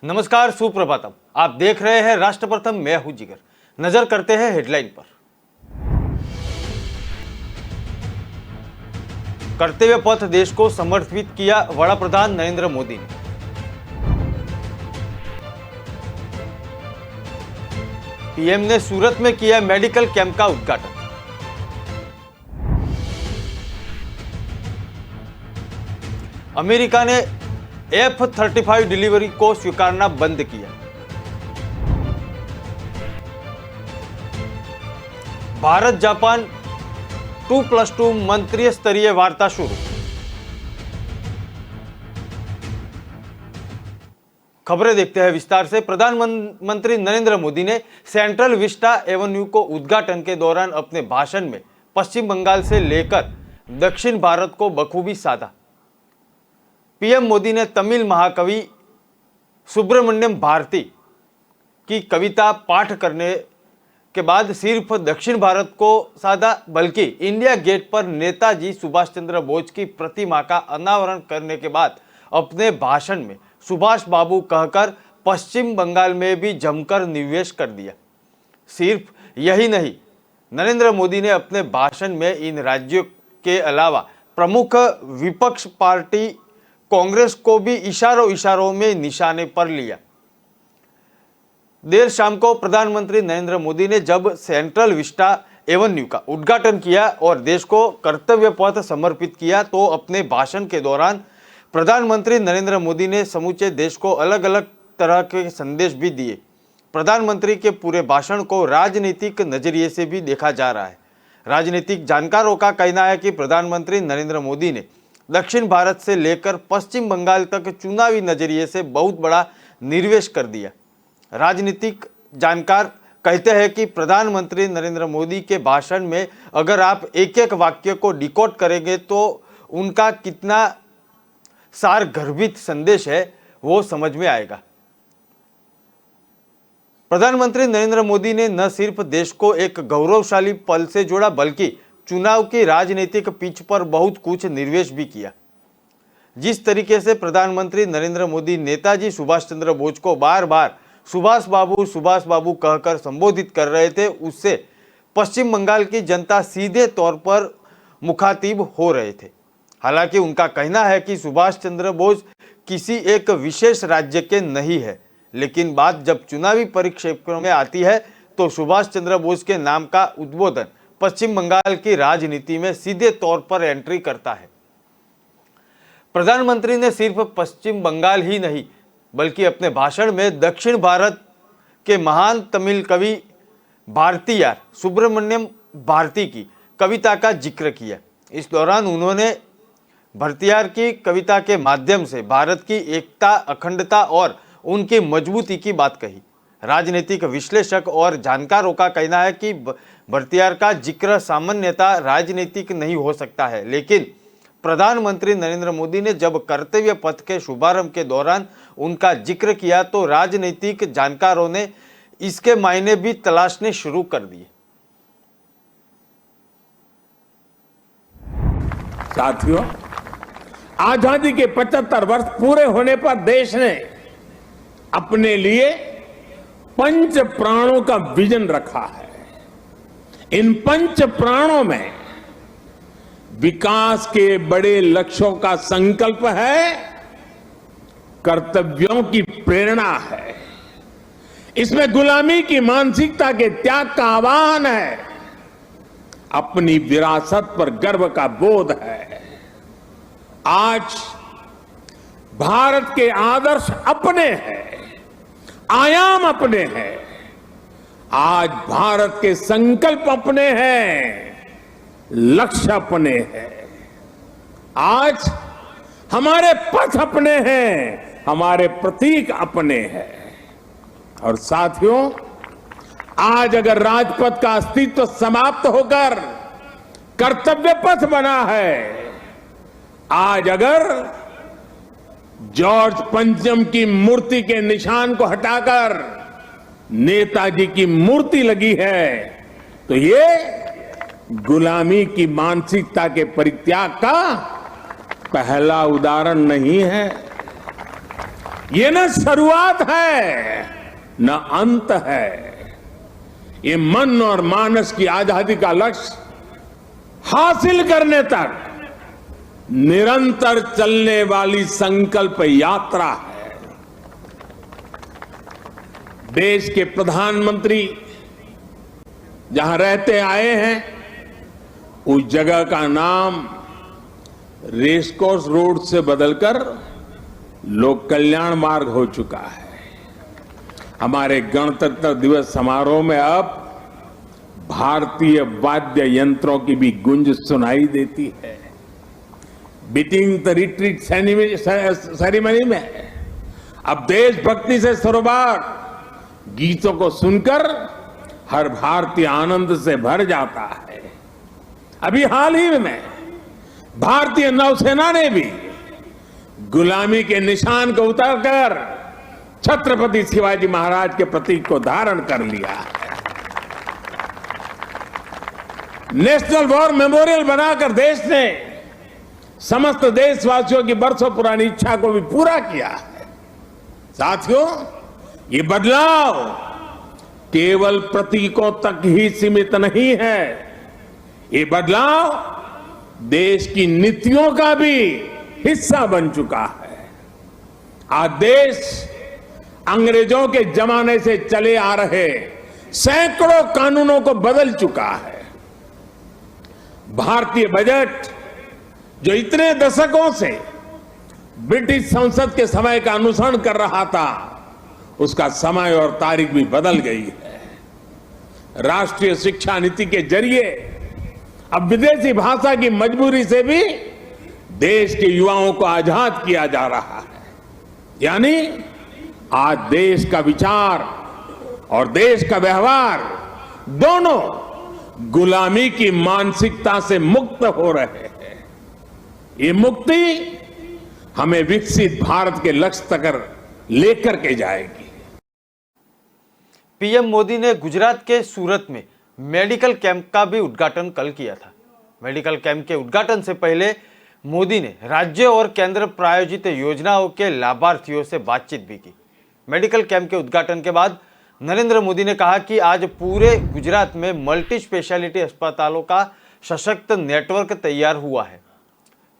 नमस्कार, सुप्रभातम। आप देख रहे हैं राष्ट्र प्रथम, मैं हूं जिगर। नजर करते हैं हेडलाइन पर। कर्तव्य पथ देश को समर्पित किया वड़ा प्रधान नरेंद्र मोदी ने। पीएम ने सूरत में किया मेडिकल कैंप का उद्घाटन। अमेरिका ने F-35 डिलीवरी को स्वीकारना बंद किया। भारत जापान 2+2 मंत्रिय स्तरीय वार्ता शुरू। खबरें देखते हैं विस्तार से। प्रधानमंत्री नरेंद्र मोदी ने सेंट्रल विस्टा एवेन्यू को उद्घाटन के दौरान अपने भाषण में पश्चिम बंगाल से लेकर दक्षिण भारत को बखूबी साधा। पीएम मोदी ने तमिल महाकवि सुब्रमण्यम भारती की कविता पाठ करने के बाद सिर्फ दक्षिण भारत को साधा, बल्कि इंडिया गेट पर नेताजी सुभाष चंद्र बोस की प्रतिमा का अनावरण करने के बाद अपने भाषण में सुभाष बाबू कहकर पश्चिम बंगाल में भी जमकर निवेश कर दिया। सिर्फ यही नहीं, नरेंद्र मोदी ने अपने भाषण में इन राज्यों के अलावा प्रमुख विपक्ष पार्टी कांग्रेस को भी इशारों में निशाने पर लिया। देर शाम को प्रधानमंत्री नरेंद्र मोदी ने जब सेंट्रल विस्टा एवेन्यू का उद्घाटन किया और देश को कर्तव्य पथ समर्पित किया, तो अपने भाषण के दौरान प्रधानमंत्री नरेंद्र मोदी ने समूचे देश को अलग अलग तरह के संदेश भी दिए। प्रधानमंत्री के पूरे भाषण को राजनीतिक नजरिए से भी देखा जा रहा है। राजनीतिक जानकारों का कहना है कि प्रधानमंत्री नरेंद्र मोदी ने दक्षिण भारत से लेकर पश्चिम बंगाल तक चुनावी नजरिए से बहुत बड़ा निवेश कर दिया। राजनीतिक जानकार कहते हैं कि प्रधानमंत्री नरेंद्र मोदी के भाषण में अगर आप एक एक वाक्य को डिकोड करेंगे तो उनका कितना सारगर्भित संदेश है वो समझ में आएगा। प्रधानमंत्री नरेंद्र मोदी ने न सिर्फ देश को एक गौरवशाली पल से जोड़ा, बल्कि चुनाव की राजनीतिक पिच पर बहुत कुछ निर्वेश भी किया। जिस तरीके से प्रधानमंत्री नरेंद्र मोदी नेताजी सुभाष चंद्र बोस को बार बार सुभाष बाबू कहकर संबोधित कर रहे थे, उससे पश्चिम बंगाल की जनता सीधे तौर पर मुखातिब हो रहे थे। हालांकि उनका कहना है कि सुभाष चंद्र बोस किसी एक विशेष राज्य के नहीं है, लेकिन बात जब चुनावी परिप्रेक्ष्य में आती है तो सुभाष चंद्र बोस के नाम का उद्बोधन पश्चिम बंगाल की राजनीति में सीधे तौर पर एंट्री करता है। प्रधानमंत्री ने सिर्फ पश्चिम बंगाल ही नहीं, बल्कि अपने भाषण में दक्षिण भारत के महान तमिल कवि भारतीयार सुब्रमण्यम भारती की कविता का जिक्र किया। इस दौरान उन्होंने भारतीयार की कविता के माध्यम से भारत की एकता, अखंडता और उनकी मजबूती की बात कही। राजनीतिक विश्लेषक और जानकारों का कहना है कि भारतीयार का जिक्र सामान्यतः राजनीतिक नहीं हो सकता है, लेकिन प्रधानमंत्री नरेंद्र मोदी ने जब कर्तव्य पथ के शुभारंभ के दौरान उनका जिक्र किया तो राजनीतिक जानकारों ने इसके मायने भी तलाशने शुरू कर दिए। साथियों, आजादी के 75 वर्ष पूरे होने पर देश ने अपने लिए पंच प्राणों का विजन रखा है। इन पंच प्राणों में विकास के बड़े लक्ष्यों का संकल्प है, कर्तव्यों की प्रेरणा है, इसमें गुलामी की मानसिकता के त्याग का आह्वान है, अपनी विरासत पर गर्व का बोध है। आज भारत के आदर्श अपने हैं, आयाम अपने हैं। आज भारत के संकल्प अपने हैं, लक्ष्य अपने हैं। आज हमारे पथ अपने हैं, हमारे प्रतीक अपने हैं। और साथियों, आज अगर राजपथ का अस्तित्व समाप्त होकर कर्तव्य पथ बना है, आज अगर जॉर्ज पंचम की मूर्ति के निशान को हटाकर नेताजी की मूर्ति लगी है, तो ये गुलामी की मानसिकता के परित्याग का पहला उदाहरण नहीं है। ये न शुरुआत है न अंत है। ये मन और मानस की आजादी का लक्ष्य हासिल करने तक निरंतर चलने वाली संकल्प यात्रा है। देश के प्रधानमंत्री जहां रहते आए हैं उस जगह का नाम रेसकोर्स रोड से बदलकर लोक कल्याण मार्ग हो चुका है। हमारे गणतंत्र दिवस समारोह में अब भारतीय वाद्य यंत्रों की भी गूंज सुनाई देती है। बीटिंग द रिट्रीट सेरेमनी में अब देशभक्ति से सरोबार गीतों को सुनकर हर भारतीय आनंद से भर जाता है। अभी हाल ही में भारतीय नौसेना ने भी गुलामी के निशान को उतारकर छत्रपति शिवाजी महाराज के प्रतीक को धारण कर लिया है। नेशनल वॉर मेमोरियल बनाकर देश ने समस्त देशवासियों की बरसों पुरानी इच्छा को भी पूरा किया है। साथियों, ये बदलाव केवल प्रतीकों तक ही सीमित नहीं है। ये बदलाव देश की नीतियों का भी हिस्सा बन चुका है। आज देश अंग्रेजों के जमाने से चले आ रहे सैकड़ों कानूनों को बदल चुका है। भारतीय बजट जो इतने दशकों से ब्रिटिश संसद के समय का अनुसरण कर रहा था, उसका समय और तारीख भी बदल गई है। राष्ट्रीय शिक्षा नीति के जरिए अब विदेशी भाषा की मजबूरी से भी देश के युवाओं को आजाद किया जा रहा है। यानी आज देश का विचार और देश का व्यवहार दोनों गुलामी की मानसिकता से मुक्त हो रहे हैं। ये मुक्ति हमें विकसित भारत के लक्ष्य तक लेकर के जाएगी। पीएम मोदी ने गुजरात के सूरत में मेडिकल कैंप का भी उद्घाटन कल किया था। मेडिकल कैंप के उद्घाटन से पहले मोदी ने राज्य और केंद्र प्रायोजित योजनाओं के लाभार्थियों से बातचीत भी की। मेडिकल कैंप के उद्घाटन के बाद नरेंद्र मोदी ने कहा कि आज पूरे गुजरात में मल्टी स्पेशलिटी अस्पतालों का सशक्त नेटवर्क तैयार हुआ है।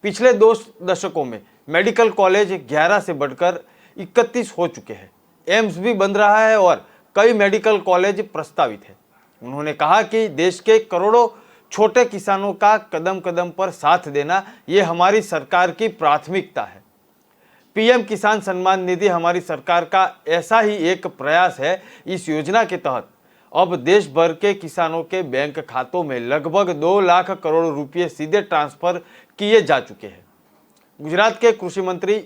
पिछले 2 दशकों में मेडिकल कॉलेज 11 से बढ़कर 31 हो चुके हैं। एम्स भी बन रहा है और कई मेडिकल कॉलेज प्रस्तावित है। उन्होंने कहा कि देश के करोड़ों छोटे किसानों का कदम कदम पर साथ देना ये हमारी सरकार की प्राथमिकता है। पीएम किसान सम्मान निधि हमारी सरकार का ऐसा ही एक प्रयास है। इस योजना के तहत अब देश भर के किसानों के बैंक खातों में लगभग 2 लाख करोड़ रुपए सीधे ट्रांसफर किए जा चुके हैं। गुजरात के कृषि मंत्री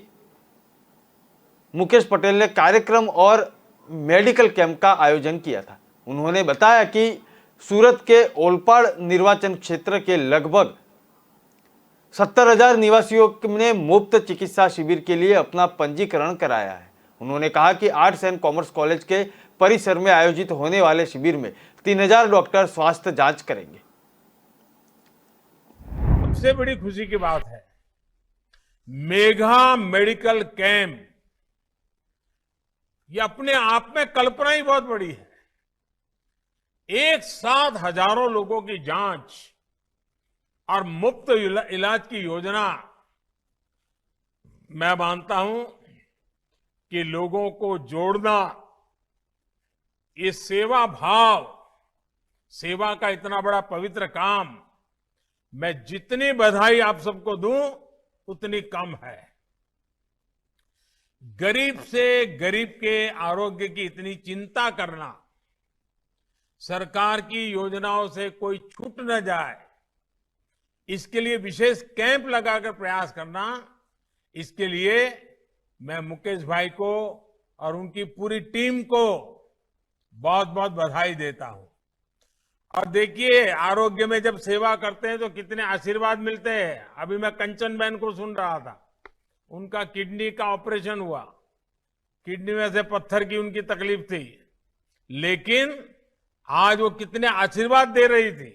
मुकेश पटेल ने कार्यक्रम और मेडिकल कैंप का आयोजन किया था। उन्होंने बताया कि सूरत के ओलपाड़ निर्वाचन क्षेत्र के लगभग 70,000 निवासियों ने मुफ्त चिकित्सा शिविर के लिए अपना पंजीकरण कराया है। उन्होंने कहा कि आर्ट्स एंड कॉमर्स कॉलेज के परिसर में आयोजित होने वाले शिविर में 3,000 डॉक्टर स्वास्थ्य जांच करेंगे। सबसे बड़ी खुशी की बात है, मेगा मेडिकल कैंप, ये अपने आप में कल्पना ही बहुत बड़ी है। एक साथ हजारों लोगों की जांच और मुफ्त इलाज की योजना, मैं मानता हूं कि लोगों को जोड़ना, ये सेवा भाव, सेवा का इतना बड़ा पवित्र काम, मैं जितनी बधाई आप सबको दूं उतनी कम है। गरीब से गरीब के आरोग्य की इतनी चिंता करना, सरकार की योजनाओं से कोई छूट न जाए, इसके लिए विशेष कैंप लगाकर प्रयास करना, इसके लिए मैं मुकेश भाई को और उनकी पूरी टीम को बहुत बहुत बधाई देता हूं। और देखिए, आरोग्य में जब सेवा करते हैं तो कितने आशीर्वाद मिलते हैं। अभी मैं कंचन बहन को सुन रहा था, उनका किडनी का ऑपरेशन हुआ, किडनी में से पत्थर की उनकी तकलीफ थी, लेकिन आज वो कितने आशीर्वाद दे रही थी।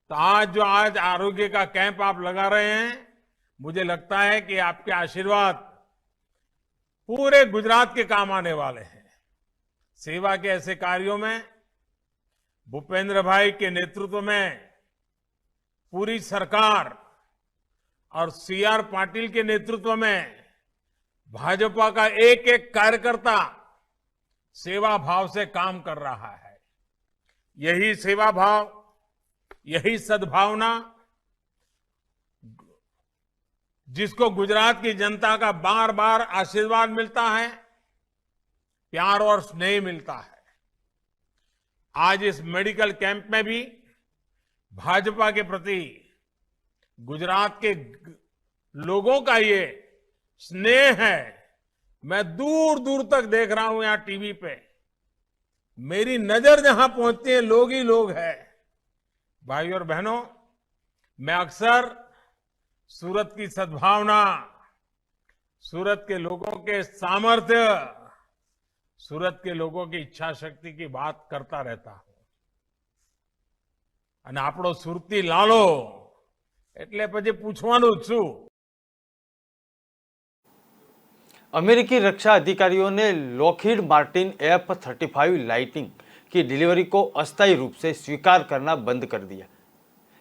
तो आज आरोग्य का कैंप आप लगा रहे हैं, मुझे लगता है कि आपके आशीर्वाद पूरे गुजरात के काम आने वाले हैं। सेवा के ऐसे कार्यों में भूपेंद्र भाई के नेतृत्व में पूरी सरकार और सीआर पाटिल के नेतृत्व में भाजपा का एक एक कार्यकर्ता सेवा भाव से काम कर रहा है। यही सेवा भाव, यही सद्भावना जिसको गुजरात की जनता का बार बार आशीर्वाद मिलता है, प्यार और स्नेह मिलता है। आज इस मेडिकल कैंप में भी भाजपा के प्रति गुजरात के लोगों का ये स्नेह है। मैं दूर दूर तक देख रहा हूं यहां टीवी पे, मेरी नजर जहां पहुंचती है लोग ही लोग हैं। भाइयों और बहनों, मैं अक्सर सूरत की सद्भावना, सूरत के लोगों के सामर्थ्य, सूरत के लोगों की इच्छा शक्ति की बात करता रहता हूं। અને આપણો સુરતી લાલો એટલે પછી પૂછવાનું જ શું। अमेरिकी रक्षा अधिकारियों ने लॉकहीड मार्टिन F-35 लाइटनिंग की डिलीवरी को अस्थायी रूप से स्वीकार करना बंद कर दिया।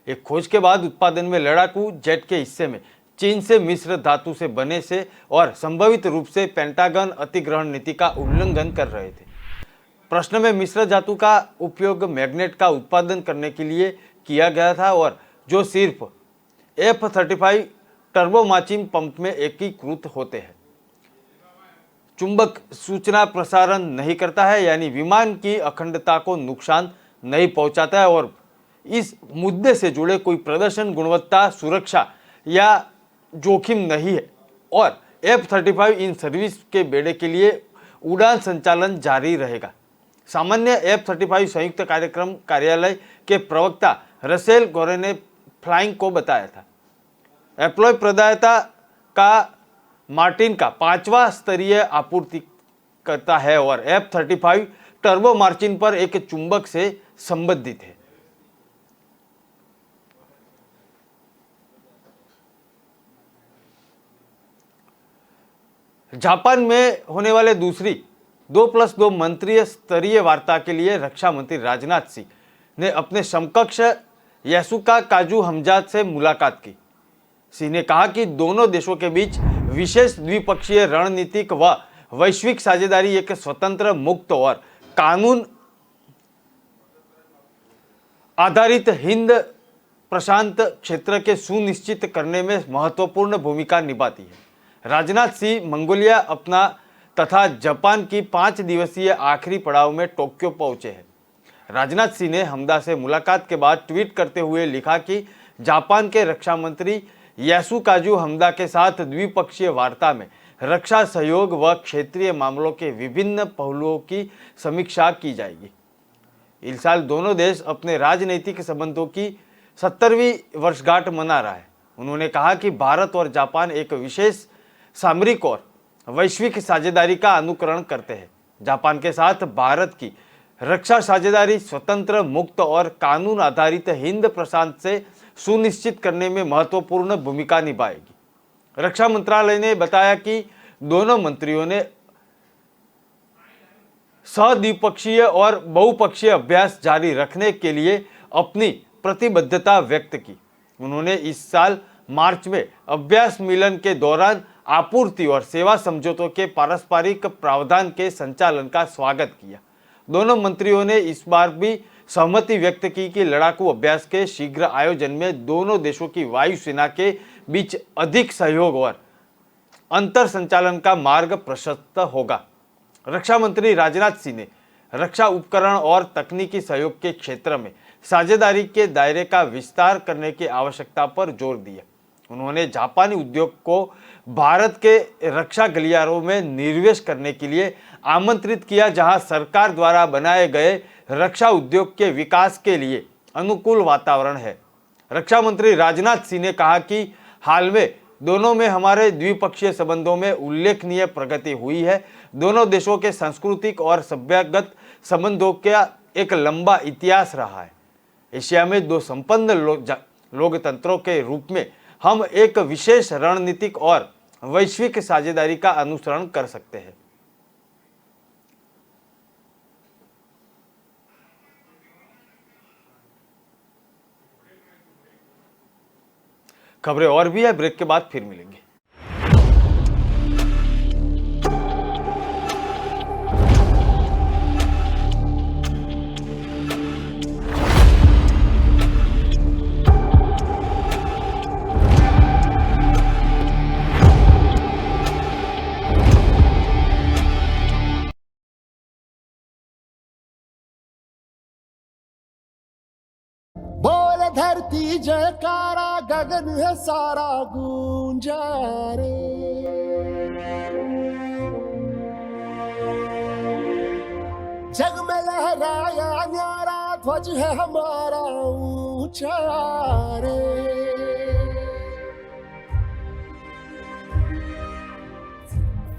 एक खोज के बाद उत्पादन में लड़ाकू जेट के हिस्से में चीन से मिश्र धातु से बने से और संभावित रूप से पेंटागन अतिग्रहण नीति का उल्लंघन कर रहे थे। प्रश्न में मिश्र धातु का उपयोग मैग्नेट का उत्पादन करने के लिए किया गया था और जो सिर्फ F-35 टर्बोमाचिन पंप में एकीकृत होते हैं। चुंबक सूचना प्रसारण नहीं करता है, यानी विमान की अखंडता को नुकसान नहीं पहुंचाता है और इस मुद्दे से जुड़े कोई प्रदर्शन, गुणवत्ता, सुरक्षा या जोखिम नहीं है और F-35 इन सर्विस के बेड़े के लिए उड़ान संचालन जारी रहेगा। सामान्य F-35 संयुक्त कार्यक्रम कार्यालय के प्रवक्ता रसेल गोरे ने फ्लाइंग को बताया था। एप्लॉय प्रदाता का मार्टिन का 5वां स्तरीय आपूर्ति करता है और F-35 टर्बो मार्चिन पर एक चुंबक से संबंधित है। जापान में होने वाले दूसरी 2+2 मंत्रीय स्तरीय वार्ता के लिए रक्षा मंत्री राजनाथ सिंह ने अपने समकक्ष यासुका काजू हमजाद से मुलाकात की। सिंह ने कहा कि दोनों देशों के बीच विशेष द्विपक्षीय रणनीतिक व वैश्विक साझेदारी एक स्वतंत्र, मुक्त और कानून आधारित हिंद प्रशांत क्षेत्र के सुनिश्चित करने में महत्वपूर्ण भूमिका निभाती है। राजनाथ सिंह मंगोलिया अपना तथा जापान की 5 दिवसीय आखिरी पड़ाव में टोक्यो पहुंचे हैं। राजनाथ सिंह ने हमदा से मुलाकात के बाद ट्वीट करते हुए लिखा कि जापान के रक्षा मंत्री यासुकाजू हमदा के साथ द्विपक्षीय वार्ता में रक्षा सहयोग व क्षेत्रीय मामलों के विभिन्न पहलुओं की समीक्षा की जाएगी। इस साल दोनों देश अपने राजनीतिक संबंधों की 70वीं वर्षगांठ मना रहा है। उन्होंने कहा कि भारत और जापान एक विशेष सामरिक और वैश्विक साझेदारी का अनुकरण करते हैं। जापान के साथ भारत की रक्षा साझेदारी स्वतंत्र, मुक्त और कानून आधारित हिंद प्रशांत से सुनिश्चित करने में महत्वपूर्ण भूमिका निभाएगी। रक्षा मंत्रालय ने बताया कि दोनों मंत्रियों ने सद्विपक्षीय और बहुपक्षीय अभ्यास जारी रखने के लिए अपनी प्रतिबद्धता व्यक्त की। उन्होंने इस साल मार्च में अभ्यास मिलन के दौरान आपूर्ति और सेवा समझौतों के पारस्परिक प्रावधान के संचालन का स्वागत किया। दोनों मंत्रियों ने इस बार भी सहमति व्यक्त की कि लड़ाकू अभ्यास के शीघ्र आयोजन में दोनों देशों की वायुसेना के बीच अधिक सहयोग और अंतर संचालन का मार्ग प्रशस्त होगा। रक्षा मंत्री राजनाथ सिंह ने रक्षा उपकरण और तकनीकी सहयोग के क्षेत्र में साझेदारी के दायरे का विस्तार करने की आवश्यकता पर जोर दिया। उन्होंने जापानी उद्योग को भारत के रक्षा गलियारों में निवेश करने के लिए आमंत्रित किया, जहां सरकार द्वारा बनाए गए रक्षा उद्योग के विकास के लिए अनुकूल वातावरण है। रक्षा मंत्री राजनाथ सिंह ने कहा कि हाल में दोनों में हमारे द्विपक्षीय संबंधों में उल्लेखनीय प्रगति हुई है। दोनों देशों के सांस्कृतिक और सभ्यगत संबंधों का एक लंबा इतिहास रहा है। एशिया में दो संपन्न लोकतंत्रों के रूप में हम एक विशेष रणनीतिक और वैश्विक साझेदारी का अनुसरण कर सकते हैं। खबरें और भी है, ब्रेक के बाद फिर मिलेंगे। बोल धरती जयकारा, गगन है सारा गूंजा रे। जग में लहराया न्यारा ध्वज है हमारा ऊंचा रे।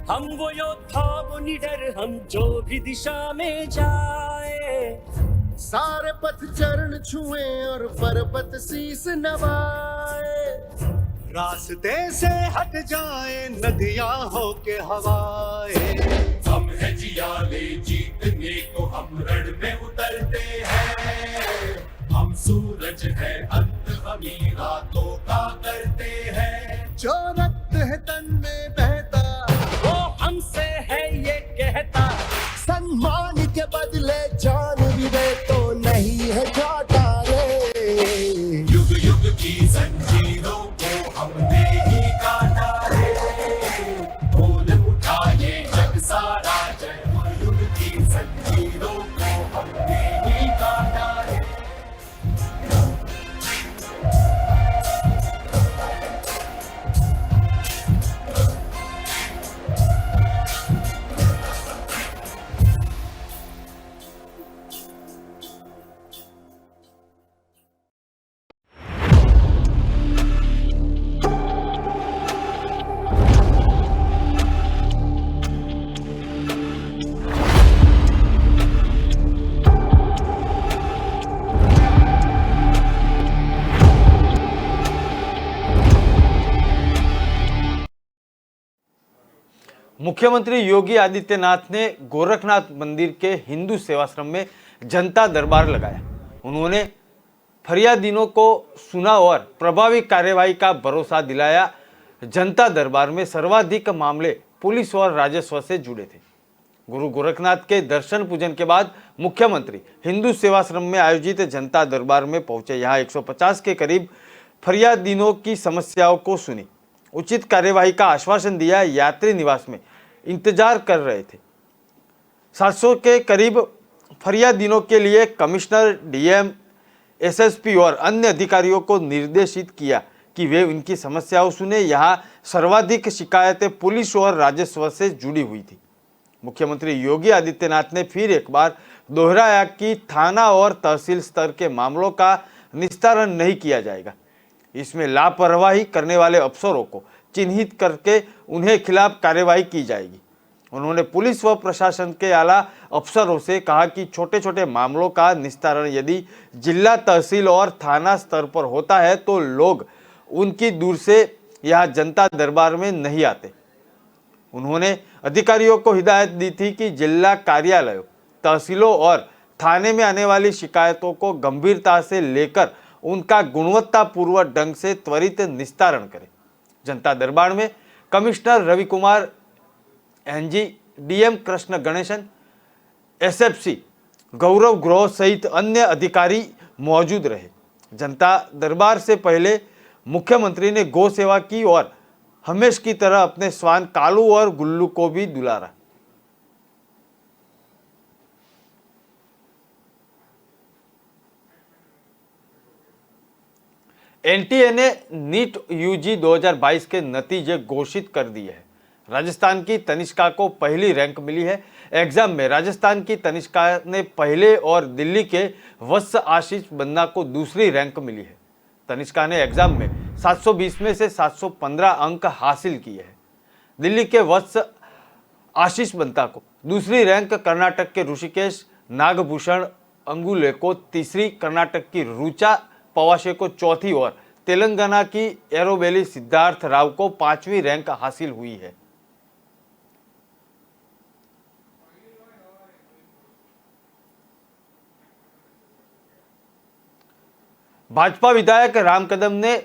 हम वो योद्धा वो निडर, हम जो भी दिशा में जाए, सारे पथ चरण छुए और पर्वत शीस नवाए। रास्ते से हट जाए नदियां हो के हवाए। हम है जियाले जीतने को, हम रण में उतरते हैं। हम सूरज है अंत, हमी रातों का करते हैं। जो रक्त है तन में बहता, वो हमसे है ये कहता। सम्मान के बदले जान भी दे तो नहीं है घाटा रे। युग युग की जंजीरों को हमने ही काटा है। बोल उठा ये जग सारा, जय हो युग की जंजीरों को हमने ही काटा है। मुख्यमंत्री योगी आदित्यनाथ ने गोरखनाथ मंदिर के हिंदू सेवाश्रम में जनता दरबार लगाया। उन्होंने फरियादियों को सुना और प्रभावी कार्यवाही का भरोसा दिलाया। जनता दरबार में सर्वाधिक मामले पुलिस और राजस्व से जुड़े थे। गुरु गोरखनाथ के दर्शन पूजन के बाद मुख्यमंत्री हिंदू सेवाश्रम में आयोजित जनता दरबार में पहुंचे। यहाँ 150 के करीब फरियादियों की समस्याओं को सुनी, उचित कार्यवाही का आश्वासन दिया। यात्री निवास में इंतजार कर रहे थे। 700 के करीब फरियादियों के लिए कमिश्नर, डीएम, एसएसपी और अन्य अधिकारियों को निर्देशित किया कि वे उनकी समस्याओं सुने। यहाँ सर्वाधिक शिकायतें पुलिस और राजस्व से जुड़ी हुई थी। मुख्यमंत्री योगी आदित्यनाथ ने फिर एक बार दोहराया कि थाना और तहसील स्तर के मामलों का निस्तारण नहीं किया जाएगा। इसमें लापरवाही करने वाले अफसरों को चिन्हित करके उन्हें खिलाफ कार्यवाही की जाएगी। उन्होंने पुलिस व प्रशासन के आला अफसरों से कहा कि छोटे छोटे मामलों का निस्तारण यदि जिला, तहसील और थाना स्तर पर होता है तो लोग उनकी दूर से यहाँ जनता दरबार में नहीं आते। उन्होंने अधिकारियों को हिदायत दी थी कि जिला कार्यालयों, तहसीलों और थाने में आने वाली शिकायतों को गंभीरता से लेकर उनका गुणवत्तापूर्वक ढंग से त्वरित निस्तारण करें। जनता दरबार में कमिश्नर रवि कुमार, एनजी, डीएम कृष्ण गणेशन, एसएफसी गौरव ग्रोह सहित अन्य अधिकारी मौजूद रहे। जनता दरबार से पहले मुख्यमंत्री ने गौ सेवा की और हमेश की तरह अपने स्वान कालू और गुल्लू को भी दुलारा। एनटीए ने नीट यूजी 2022 के नतीजे घोषित कर दिए हैं। राजस्थान की तनिष्का को पहली रैंक मिली है। एग्जाम में राजस्थान की तनिष्का ने पहले और दिल्ली के वत्स आशीष बन्ना को दूसरी रैंक मिली है। तनिष्का ने एग्जाम में 720 में से 715 अंक हासिल किए हैं। दिल्ली के वत्स आशीष बन्ना को दूसरी रैंक, कर्नाटक के ऋषिकेश नागभूषण अंगुले को तीसरी, कर्नाटक की रुचा पवाशे को चौथी और तेलंगाना की एरोबेली सिद्धार्थ राव को 5वीं रैंक हासिल हुई है। भाजपा विधायक राम कदम ने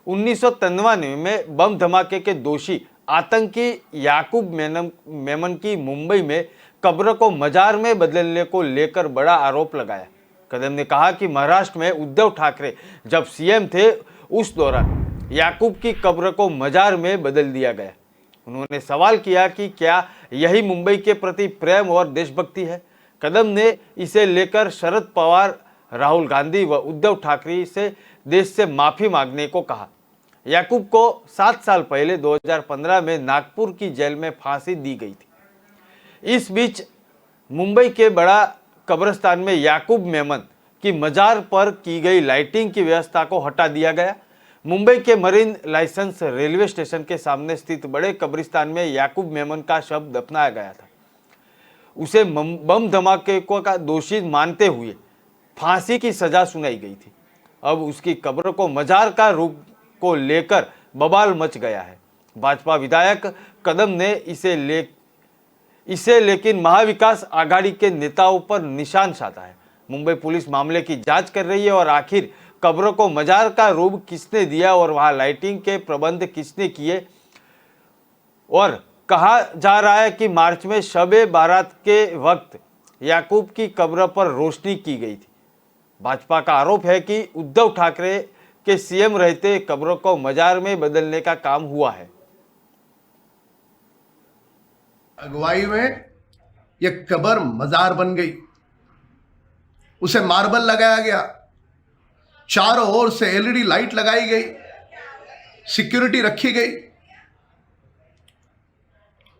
1993 में बम धमाके के दोषी आतंकी याकूब मेमन की मुंबई में कब्र को मजार में बदलने को लेकर बड़ा आरोप लगाया। कदम ने कहा कि महाराष्ट्र में उद्धव ठाकरे जब सीएम थे उस दौरान याकूब की कब्र को मजार में बदल दिया गया। उन्होंने सवाल किया कि क्या यही मुंबई के प्रति प्रेम और देशभक्ति है। कदम ने इसे लेकर शरद पवार, राहुल गांधी व उद्धव ठाकरे से देश से माफी मांगने को कहा। याकूब को 7 साल पहले 2015 में नागपुर की जेल में फांसी दी गई थी। इस बीच मुंबई के बड़ा कब्रिस्तान में याकूब मेमन की मजार पर की गई लाइटिंग की व्यवस्था को हटा दिया गया। मुंबई के मरीन लाइसेंस रेलवे स्टेशन के सामने स्थित बड़े कब्रिस्तान में याकूब मेमन का शव दफनाया गया था। उसे बम धमाके का दोषी मानते हुए फांसी की सजा सुनाई गई थी। अब उसकी कब्र को मजार का रूप को लेकर बवाल मच गया है। भाजपा विधायक कदम ने इसे लेकिन महाविकास आघाड़ी के नेताओं पर निशान साधा है। मुंबई पुलिस मामले की जांच कर रही है और आखिर कब्र को मजार का रूप किसने दिया और वहां लाइटिंग के प्रबंध किसने किए। और कहा जा रहा है कि मार्च में शबे बारात के वक्त याकूब की कब्र पर रोशनी की गई थी। भाजपा का आरोप है कि उद्धव ठाकरे के सीएम रहते कब्रों को मजार में बदलने का काम हुआ है। अगुवाई में ये कब्र मजार बन गई, उसे मार्बल लगाया गया, चारों ओर से एलईडी लाइट लगाई गई, सिक्योरिटी रखी गई।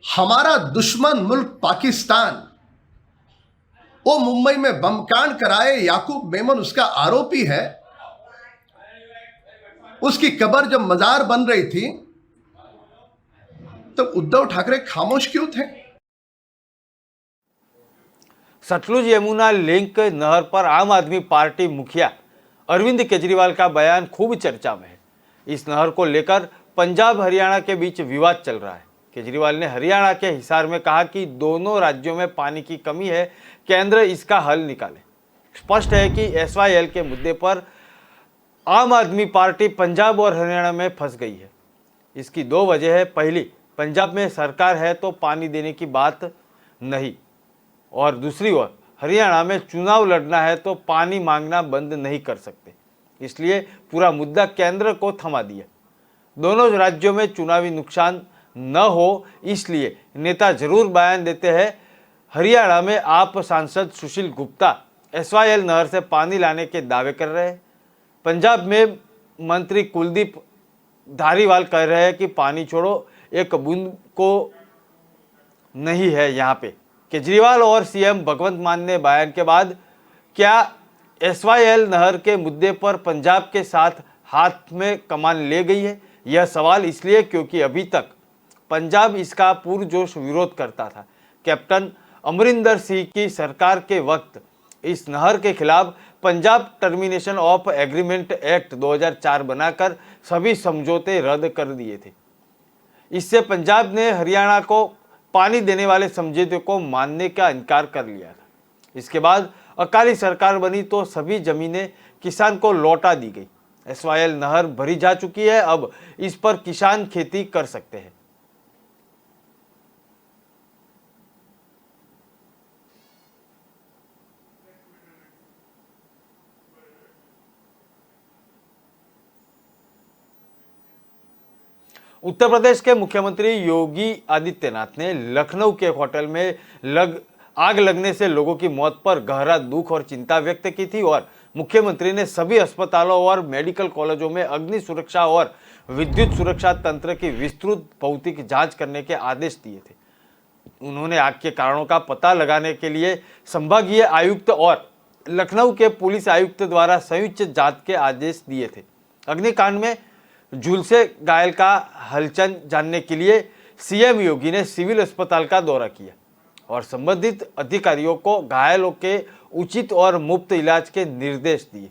हमारा दुश्मन मुल्क पाकिस्तान वो मुंबई में बमकांड कराए, याकूब मेमन उसका आरोपी है। उसकी कब्र जब मजार बन रही थी तो उद्धव ठाकरे खामोश क्यों थे? सतलुज यमुना लिंक नहर पर आम आदमी पार्टी मुखिया अरविंद केजरीवाल का बयान खूब चर्चा में है। इस नहर को लेकर पंजाब हरियाणा के बीच विवाद चल रहा है। केजरीवाल ने हरियाणा के हिसार में कहा कि दोनों राज्यों में पानी की कमी है, केंद्र इसका हल निकाले। स्पष्ट है कि एसवाईएल के मुद्दे पर आम आदमी पार्टी पंजाब और हरियाणा में फंस गई है। इसकी 2 वजह है। पहली, पंजाब में सरकार है तो पानी देने की बात नहीं, और दूसरी ओर हरियाणा में चुनाव लड़ना है तो पानी मांगना बंद नहीं कर सकते। इसलिए पूरा मुद्दा केंद्र को थमा दिया। दोनों राज्यों में चुनावी नुकसान न हो इसलिए नेता जरूर बयान देते हैं। हरियाणा में आप सांसद सुशील गुप्ता एसवाईएल नहर से पानी लाने के दावे कर रहे हैं। पंजाब में मंत्री कुलदीप धारीवाल कह रहे हैं कि पानी छोड़ो, एक बूंद को नहीं है यहाँ पे। केजरीवाल और सीएम भगवंत मान ने बयान के बाद क्या एसवाईएल नहर के मुद्दे पर पंजाब के साथ हाथ में कमान ले गई है? यह सवाल इसलिए क्योंकि अभी तक पंजाब इसका पुरजोश विरोध करता था। कैप्टन अमरिंदर सिंह की सरकार के वक्त इस नहर के खिलाफ Punjab termination of agreement act 2004 बनाकर सभी समझौते रद्द कर दिए थे। इससे पंजाब ने हरियाणा को पानी देने वाले समझौते को मानने का इनकार कर लिया था। इसके बाद अकाली सरकार बनी तो सभी जमीनें किसान को लौटा दी गई। एसवाईएल नहर भरी जा चुकी है, अब इस पर किसान खेती कर सकते हैं। उत्तर प्रदेश के मुख्यमंत्री योगी आदित्यनाथ ने लखनऊ के होटल में आग लगने से लोगों की मौत पर गहरा दुख और चिंता व्यक्त की थी और मुख्यमंत्री ने सभी अस्पतालों और मेडिकल कॉलेजों में अग्नि सुरक्षा और विद्युत सुरक्षा तंत्र की विस्तृत भौतिक जांच करने के आदेश दिए थे। उन्होंने आग के कारणों का पता लगाने के लिए संभागीय आयुक्त और लखनऊ के पुलिस आयुक्त द्वारा संयुक्त जांच के आदेश दिए थे। अग्निकांड में झुलसे घायल का हलचल जानने के लिए सीएम योगी ने सिविल अस्पताल का दौरा किया और संबंधित अधिकारियों को घायलों के उचित और मुफ्त इलाज के निर्देश दिए।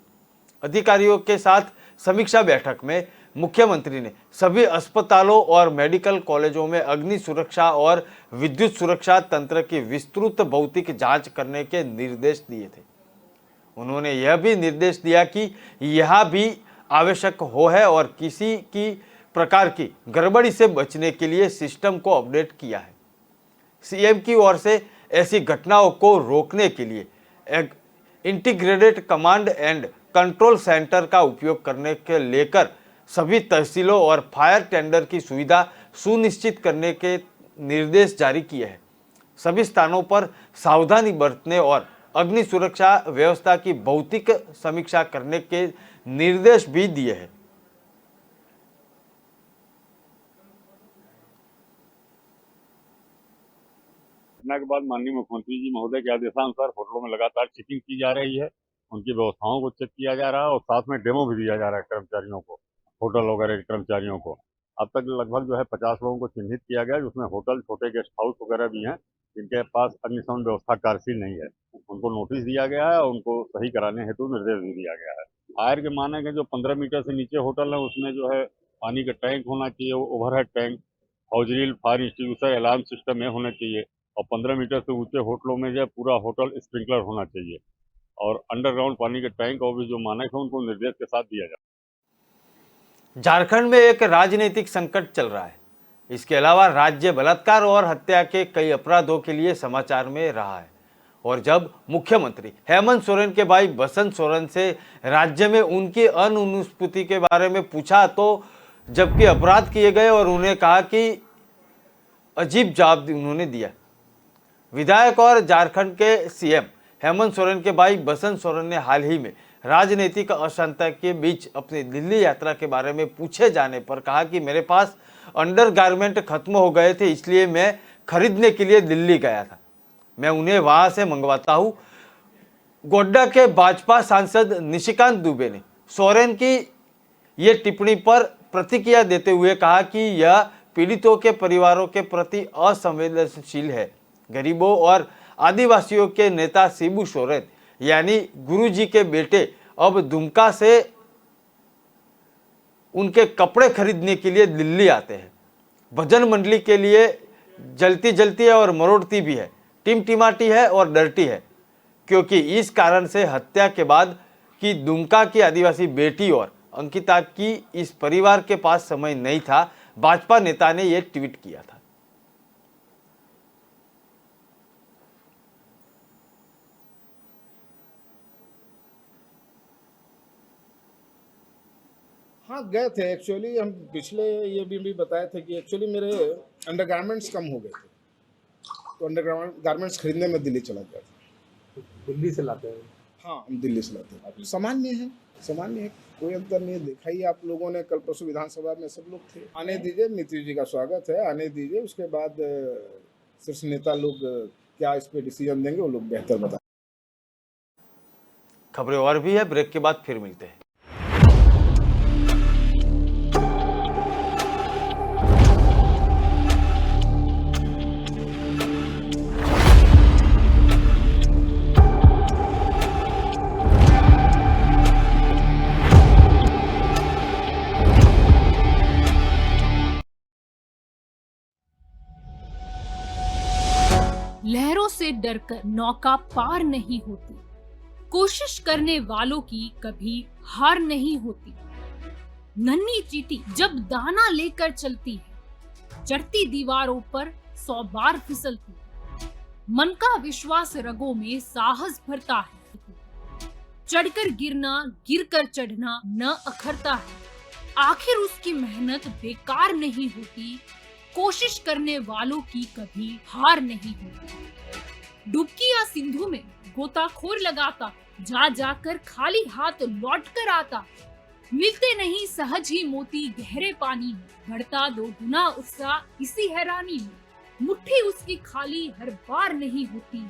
अधिकारियों के साथ समीक्षा बैठक में मुख्यमंत्री ने सभी अस्पतालों और मेडिकल कॉलेजों में अग्नि सुरक्षा और विद्युत सुरक्षा तंत्र की विस्तृत भौतिक जांच करने के निर्देश दिए थे। उन्होंने यह भी निर्देश दिया कि यह भी आवश्यक हो है और किसी की प्रकार की गड़बड़ी से बचने के लिए सिस्टम को अपडेट किया है। सीएम की ओर से ऐसी घटनाओं को रोकने के लिए एक integrated command and control centre का उपयोग करने के लेकर सभी तहसीलों और फायर टेंडर की सुविधा सुनिश्चित करने के निर्देश जारी किए हैं। सभी स्थानों पर सावधानी बरतने और अग्नि सुरक्षा व्यवस्था की भौतिक समीक्षा करने के निर्देश भी दिए हैं। घटना के बाद माननीय मुख्यमंत्री जी महोदय के आदेशानुसार होटलों में लगातार चेकिंग की जा रही है, उनकी व्यवस्थाओं को चेक किया जा रहा है और साथ में डेमो भी दिया जा रहा है कर्मचारियों को, होटल वगैरह के कर्मचारियों को। अब तक लगभग जो है 50 लोगों को चिन्हित किया गया, जिसमें होटल, छोटे गेस्ट हाउस वगैरह भी हैं जिनके पास अग्निशमन व्यवस्था कार्यशील नहीं है। उनको नोटिस दिया गया है और उनको सही कराने हेतु निर्देश भी दिया गया है। फायर के माने के जो 15 मीटर से नीचे होटल है उसमें जो है पानी का टैंक होना चाहिए, overhead tank, hose reel fire institution alarm system में होना चाहिए और 15 मीटर से ऊंचे होटलों में जो पूरा होटल स्प्रिंकलर होना चाहिए और अंडरग्राउंड पानी के टैंक और भी जो मानक है उनको निर्देश के साथ दिया जाए। झारखंड में एक राजनीतिक संकट चल रहा है। इसके अलावा राज्य बलात्कार और हत्या के कई अपराधों के लिए समाचार में रहा है और जब मुख्यमंत्री हेमंत सोरेन के भाई बसंत सोरेन से राज्य में उनकी अनुस्मृति के बारे में पूछा तो जबकि अपराध किए गए और उन्हें कहा कि अजीब जवाब उन्होंने दिया। विधायक और झारखंड के सीएम हेमंत सोरेन के भाई बसंत सोरेन ने हाल ही में राजनीतिक अशांति के बीच अपनी दिल्ली यात्रा के बारे में पूछे जाने पर कहा कि मेरे पास अंडरगारमेंट खत्म हो गए थे, इसलिए मैं खरीदने के लिए दिल्ली गया था, मैं उन्हें वहां से मंगवाता हूं। गोड्डा के भाजपा सांसद निशिकांत दुबे ने सोरेन की ये टिप्पणी पर प्रतिक्रिया देते हुए कहा कि यह पीड़ितों के परिवारों के प्रति असंवेदनशील है। गरीबों और आदिवासियों के नेता शिबू सोरेन यानी गुरुजी के बेटे अब दुमका से उनके कपड़े खरीदने के लिए दिल्ली आते हैं। भजन मंडली के लिए जलती है और मरोड़ती भी है, टिमटिमाटी है और डरती है, क्योंकि इस कारण से हत्या के बाद की दुमका की आदिवासी बेटी और अंकिता की इस परिवार के पास समय नहीं था। भाजपा नेता ने यह ट्वीट किया था। हाँ गए थे एक्चुअली। हम पिछले ये भी बताए थे कि एक्चुअली मेरे अंडरगारमेंट्स कम हो गए थे, तो अंडरगारमेंट्स खरीदने में दिल्ली चला गया था। दिल्ली से लाते हैं? हाँ, हम दिल्ली से लाते हैं। सामान्य है, कोई अंतर नहीं है। देखा ही आप लोगों ने, कल परसों विधानसभा में सब लोग थे। आने दीजिए, नीतीश जी का स्वागत है, आने दीजिए। उसके बाद शीर्ष नेता लोग क्या इस पे डिसीजन देंगे वो लोग बेहतर बताएं। खबरें और भी है, ब्रेक के बाद फिर मिलते हैं। लहरों से डरकर नौका पार नहीं होती, कोशिश करने वालों की कभी हार नहीं होती। नन्ही चींटी जब दाना लेकर चलती है, चढ़ती दीवारों पर 100 बार फिसलती है। मन का विश्वास रगों में साहस भरता है, चढ़कर गिरना, गिरकर चढ़ना न अखरता है। आखिर उसकी मेहनत बेकार नहीं होती, कोशिश करने वालों की कभी हार नहीं होती। डुबकी या सिंधु में गोताखोर लगाता, जा जाकर खाली हाथ लौट कर आता। मिलते नहीं सहज ही मोती गहरे पानी में, बढ़ता 2 गुना उत्साह इसी हैरानी में। मुट्ठी उसकी खाली हर बार नहीं होती,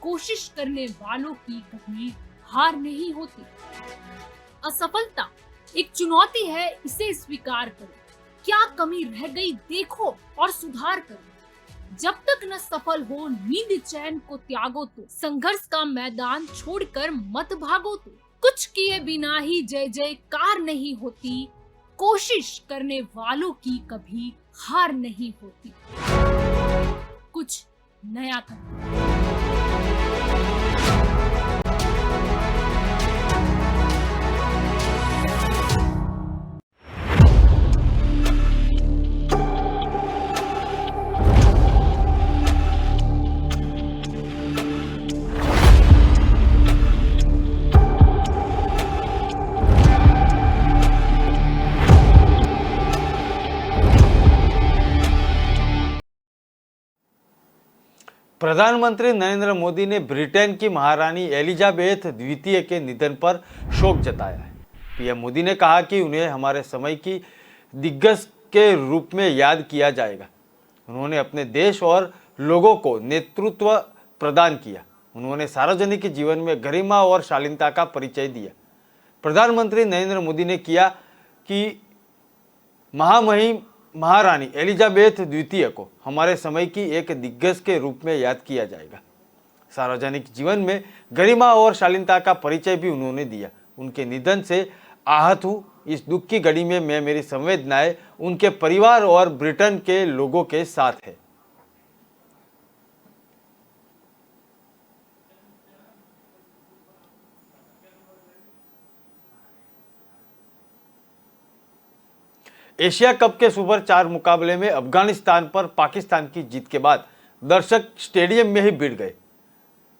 कोशिश करने वालों की कभी हार नहीं होती। असफलता एक चुनौती है, इसे स्वीकार करो। क्या कमी रह गई देखो और सुधार करो। जब तक न सफल हो नींद चैन को त्यागो तो, संघर्ष का मैदान छोड़कर मत भागो तो। कुछ किए बिना ही जय जयकार नहीं होती, कोशिश करने वालों की कभी हार नहीं होती। कुछ नया करना। प्रधानमंत्री नरेंद्र मोदी ने ब्रिटेन की महारानी एलिजाबेथ द्वितीय के निधन पर शोक जताया है। पीएम मोदी ने कहा कि उन्हें हमारे समय की दिग्गज के रूप में याद किया जाएगा। उन्होंने अपने देश और लोगों को नेतृत्व प्रदान किया। उन्होंने सार्वजनिक जीवन में गरिमा और शालीनता का परिचय दिया। प्रधानमंत्री नरेंद्र मोदी ने किया कि महामहिम महारानी एलिजाबेथ द्वितीय को हमारे समय की एक दिग्गज के रूप में याद किया जाएगा। सार्वजनिक जीवन में गरिमा और शालीनता का परिचय भी उन्होंने दिया। उनके निधन से आहत हूँ। इस दुख की घड़ी में मैं मेरी संवेदनाएं उनके परिवार और ब्रिटेन के लोगों के साथ है। एशिया कप के सुपर 4 मुकाबले में अफगानिस्तान पर पाकिस्तान की जीत के बाद दर्शक स्टेडियम में ही भिड़ गए।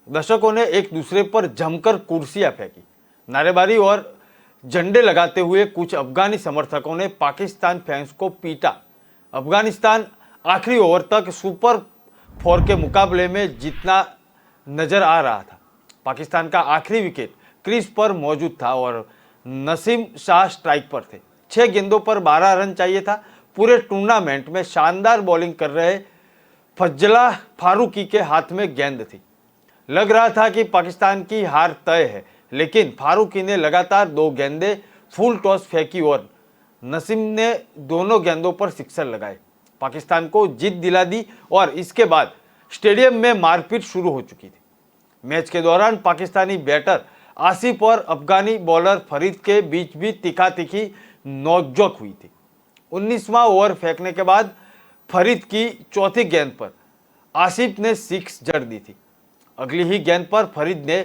दर्शकों ने एक दूसरे पर जमकर कुर्सियां फेंकी, नारेबाजी और झंडे लगाते हुए कुछ अफगानी समर्थकों ने पाकिस्तान फैंस को पीटा। अफगानिस्तान आखिरी ओवर तक सुपर 4 के मुकाबले में जीतना नजर आ रहा था। पाकिस्तान का आखिरी विकेट क्रीज पर मौजूद था और नसीम शाह स्ट्राइक पर थे। 6 गेंदों पर 12 रन चाहिए था। पूरे टूर्नामेंट में शानदार बॉलिंग कर रहे फजला फारूकी के हाथ में गेंद थी। लग रहा था कि पाकिस्तान की हार तय है, लेकिन फारूकी ने लगातार 2 गेंदें फुल टॉस फेंकी और नसीम ने दोनों गेंदों पर सिक्सर लगाए। पाकिस्तान को जीत दिला दी और इसके बाद स्टेडियम में मारपीट शुरू हो चुकी थी। मैच के दौरान पाकिस्तानी बैटर आसिफ और अफगानी बॉलर फरीद के बीच भी तीखी नोकझोंक हुई थी। 19वां ओवर फेंकने के बाद फरीद की चौथी गेंद पर आसिफ ने 6 जड़ दी थी। अगली ही गेंद पर फरीद ने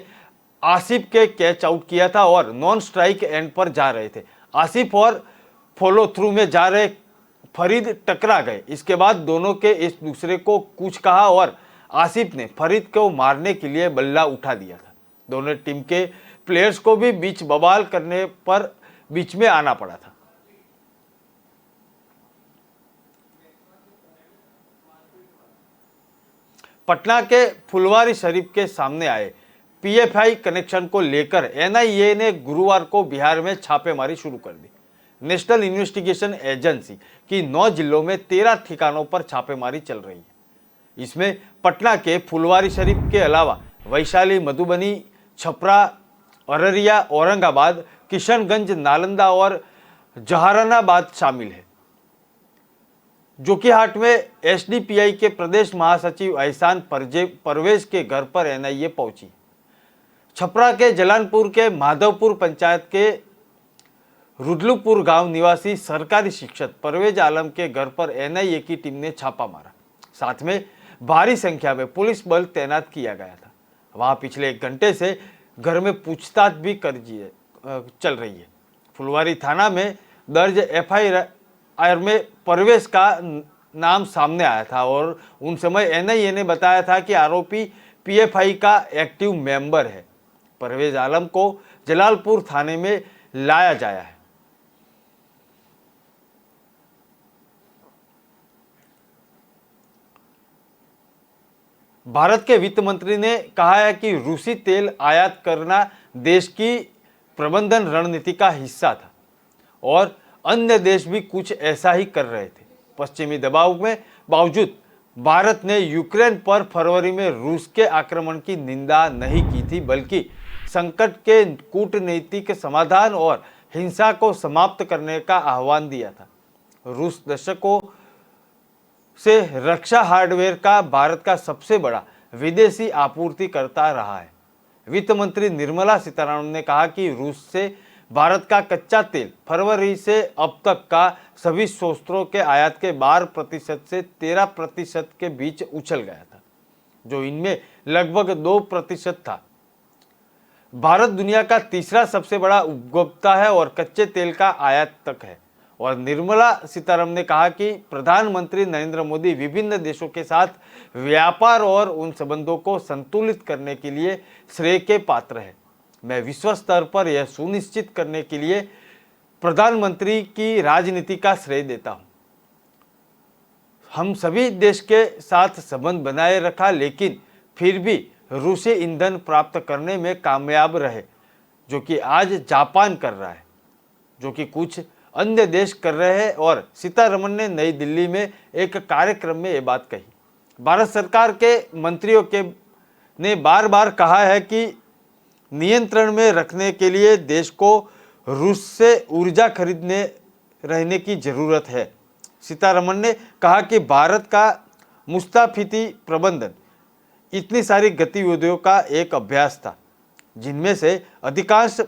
आसिफ के कैच आउट किया था और नॉन स्ट्राइक एंड पर जा रहे थे। आसिफ और फॉलो थ्रू में जा रहे फरीद टकरा गए। इसके बाद दोनों के एक दूसरे को कुछ कहा और आसिफ ने फरीद को मारने के लिए बल्ला उठा दिया था। दोनों टीम के प्लेयर्स को भी बीच बवाल करने पर बीच में आना पड़ा था। पटना के फुलवारी शरीफ के सामने आए पीएफआई कनेक्शन को लेकर एनआईए ने गुरुवार को बिहार में छापेमारी शुरू कर दी। नेशनल इन्वेस्टिगेशन एजेंसी की 9 जिलों में 13 ठिकानों पर छापेमारी चल रही है। इसमें पटना के फुलवारी शरीफ के अलावा वैशाली, मधुबनी, छपरा, अररिया, औरंगाबाद, किशनगंज, नालंदा और जहानाबाद शामिल है। जोकीहाट में एसडीपीआई के प्रदेश महासचिव एहसान परवेज के घर पर एनआईए पहुंची। छपरा के जलानपुर के माधवपुर पंचायत के रुदलुपुर गांव निवासी सरकारी शिक्षक परवेज आलम के घर पर एनआईए की टीम ने छापा मारा। साथ में भारी संख्या में पुलिस बल तैनात किया गया था। वहां पिछले 1 घंटे से घर में पूछताछ भी चल रही है। फुलवारी थाना में दर्ज एफआईआर में परवेज का नाम सामने आया था और उन समय एनआईए ने बताया था कि आरोपी पीएफआई का एक्टिव मेंबर है। परवेज आलम को जलालपुर थाने में लाया जाया है। भारत के वित्त मंत्री ने कहा है कि रूसी तेल आयात करना देश की प्रबंधन रणनीति का हिस्सा था और अन्य देश भी कुछ ऐसा ही कर रहे थे। पश्चिमी दबाव में बावजूद भारत ने यूक्रेन पर फरवरी में रूस के आक्रमण की निंदा नहीं की थी, बल्कि संकट के कूटनीतिक समाधान और हिंसा को समाप्त करने का आह्वान दिया था। रूस दशकों से रक्षा हार्डवेयर का भारत का सबसे बड़ा विदेशी आपूर्तिकर्ता रहा है। वित्त मंत्री निर्मला सीतारमण ने कहा कि रूस से भारत का कच्चा तेल फरवरी से अब तक का सभी स्रोतों के आयात के 12% से 13% के बीच उछल गया था, जो इनमें लगभग 2% था। भारत दुनिया का तीसरा सबसे बड़ा उपभोक्ता है और कच्चे तेल का आयात तक है। और निर्मला सीतारमण ने कहा कि प्रधानमंत्री नरेंद्र मोदी विभिन्न देशों के साथ व्यापार और उन संबंधों को संतुलित करने के लिए श्रेय के पात्र है। मैं विश्व स्तर पर यह सुनिश्चित करने के लिए प्रधानमंत्री की राजनीति का श्रेय देता हूं। हम सभी देश के साथ संबंध बनाए रखा, लेकिन फिर भी रूसी ईंधन प्राप्त करने में कामयाब रहे, जो कि आज जापान कर रहा है, जो कि कुछ अन्य देश कर रहे हैं। और सीतारमण ने नई दिल्ली में एक कार्यक्रम में ये बात कही। भारत सरकार के मंत्रियों ने बार बार कहा है कि नियंत्रण में रखने के लिए देश को रूस से ऊर्जा खरीदने रहने की जरूरत है। सीतारमण ने कहा कि भारत का मुस्ताफिती प्रबंधन इतनी सारी गतिविधियों का एक अभ्यास था, जिनमें से अधिकांश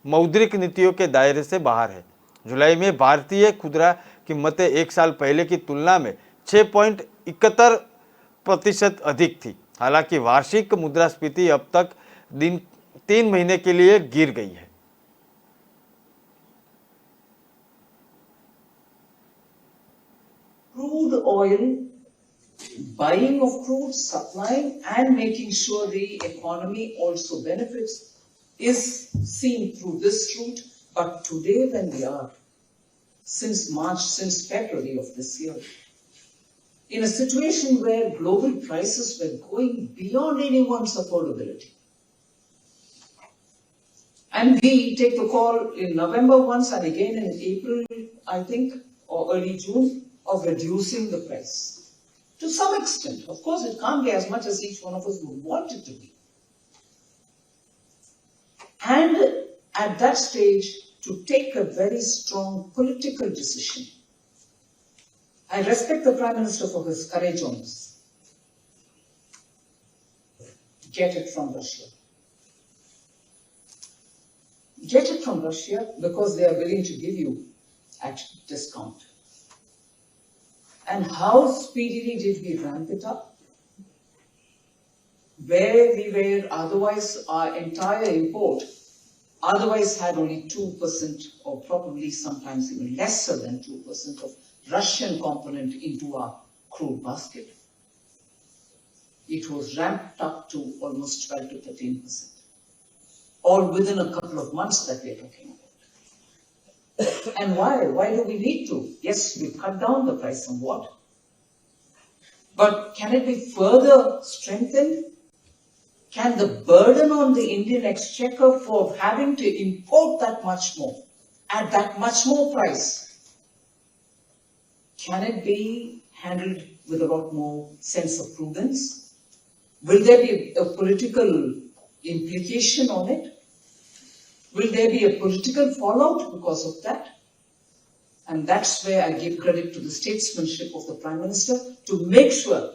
मौद्रिक नीतियों के दायरे से बाहर है। जुलाई में भारतीय खुदरा कीमतें एक साल पहले की तुलना में 6.71% अधिक थी। हालांकि वार्षिक मुद्रास्फीति अब तक 3 महीने के लिए गिर गई है। Crude oil, buying of crude, supplying and making sure the economy also benefits is seen through this route. But today when we are, since February of this year, in a situation where global prices were going beyond anyone's affordability, and we take the call in November once and again in April, I think, or early June, of reducing the price. To some extent, of course, it can't be as much as each one of us would want it to be. And at that stage, to take a very strong political decision. I respect the Prime Minister for his courage on this. Get it from Russia. Get it from Russia because they are willing to give you at discount. And how speedily did we ramp it up? Where we were otherwise, our entire import otherwise had only 2% or probably sometimes even lesser than 2% of Russian component into our crude basket. It was ramped up to almost 12 to 13%. All within a couple of months that we are talking about. And why? Why do we need to? Yes, we cut down the price somewhat. But can it be further strengthened? Can the burden on the Indian exchequer for having to import that much more, at that much more price, can it be handled with a lot more sense of prudence? Will there be a political implication on it? Will there be a political fallout because of that? And that's where I give credit to the statesmanship of the Prime Minister to make sure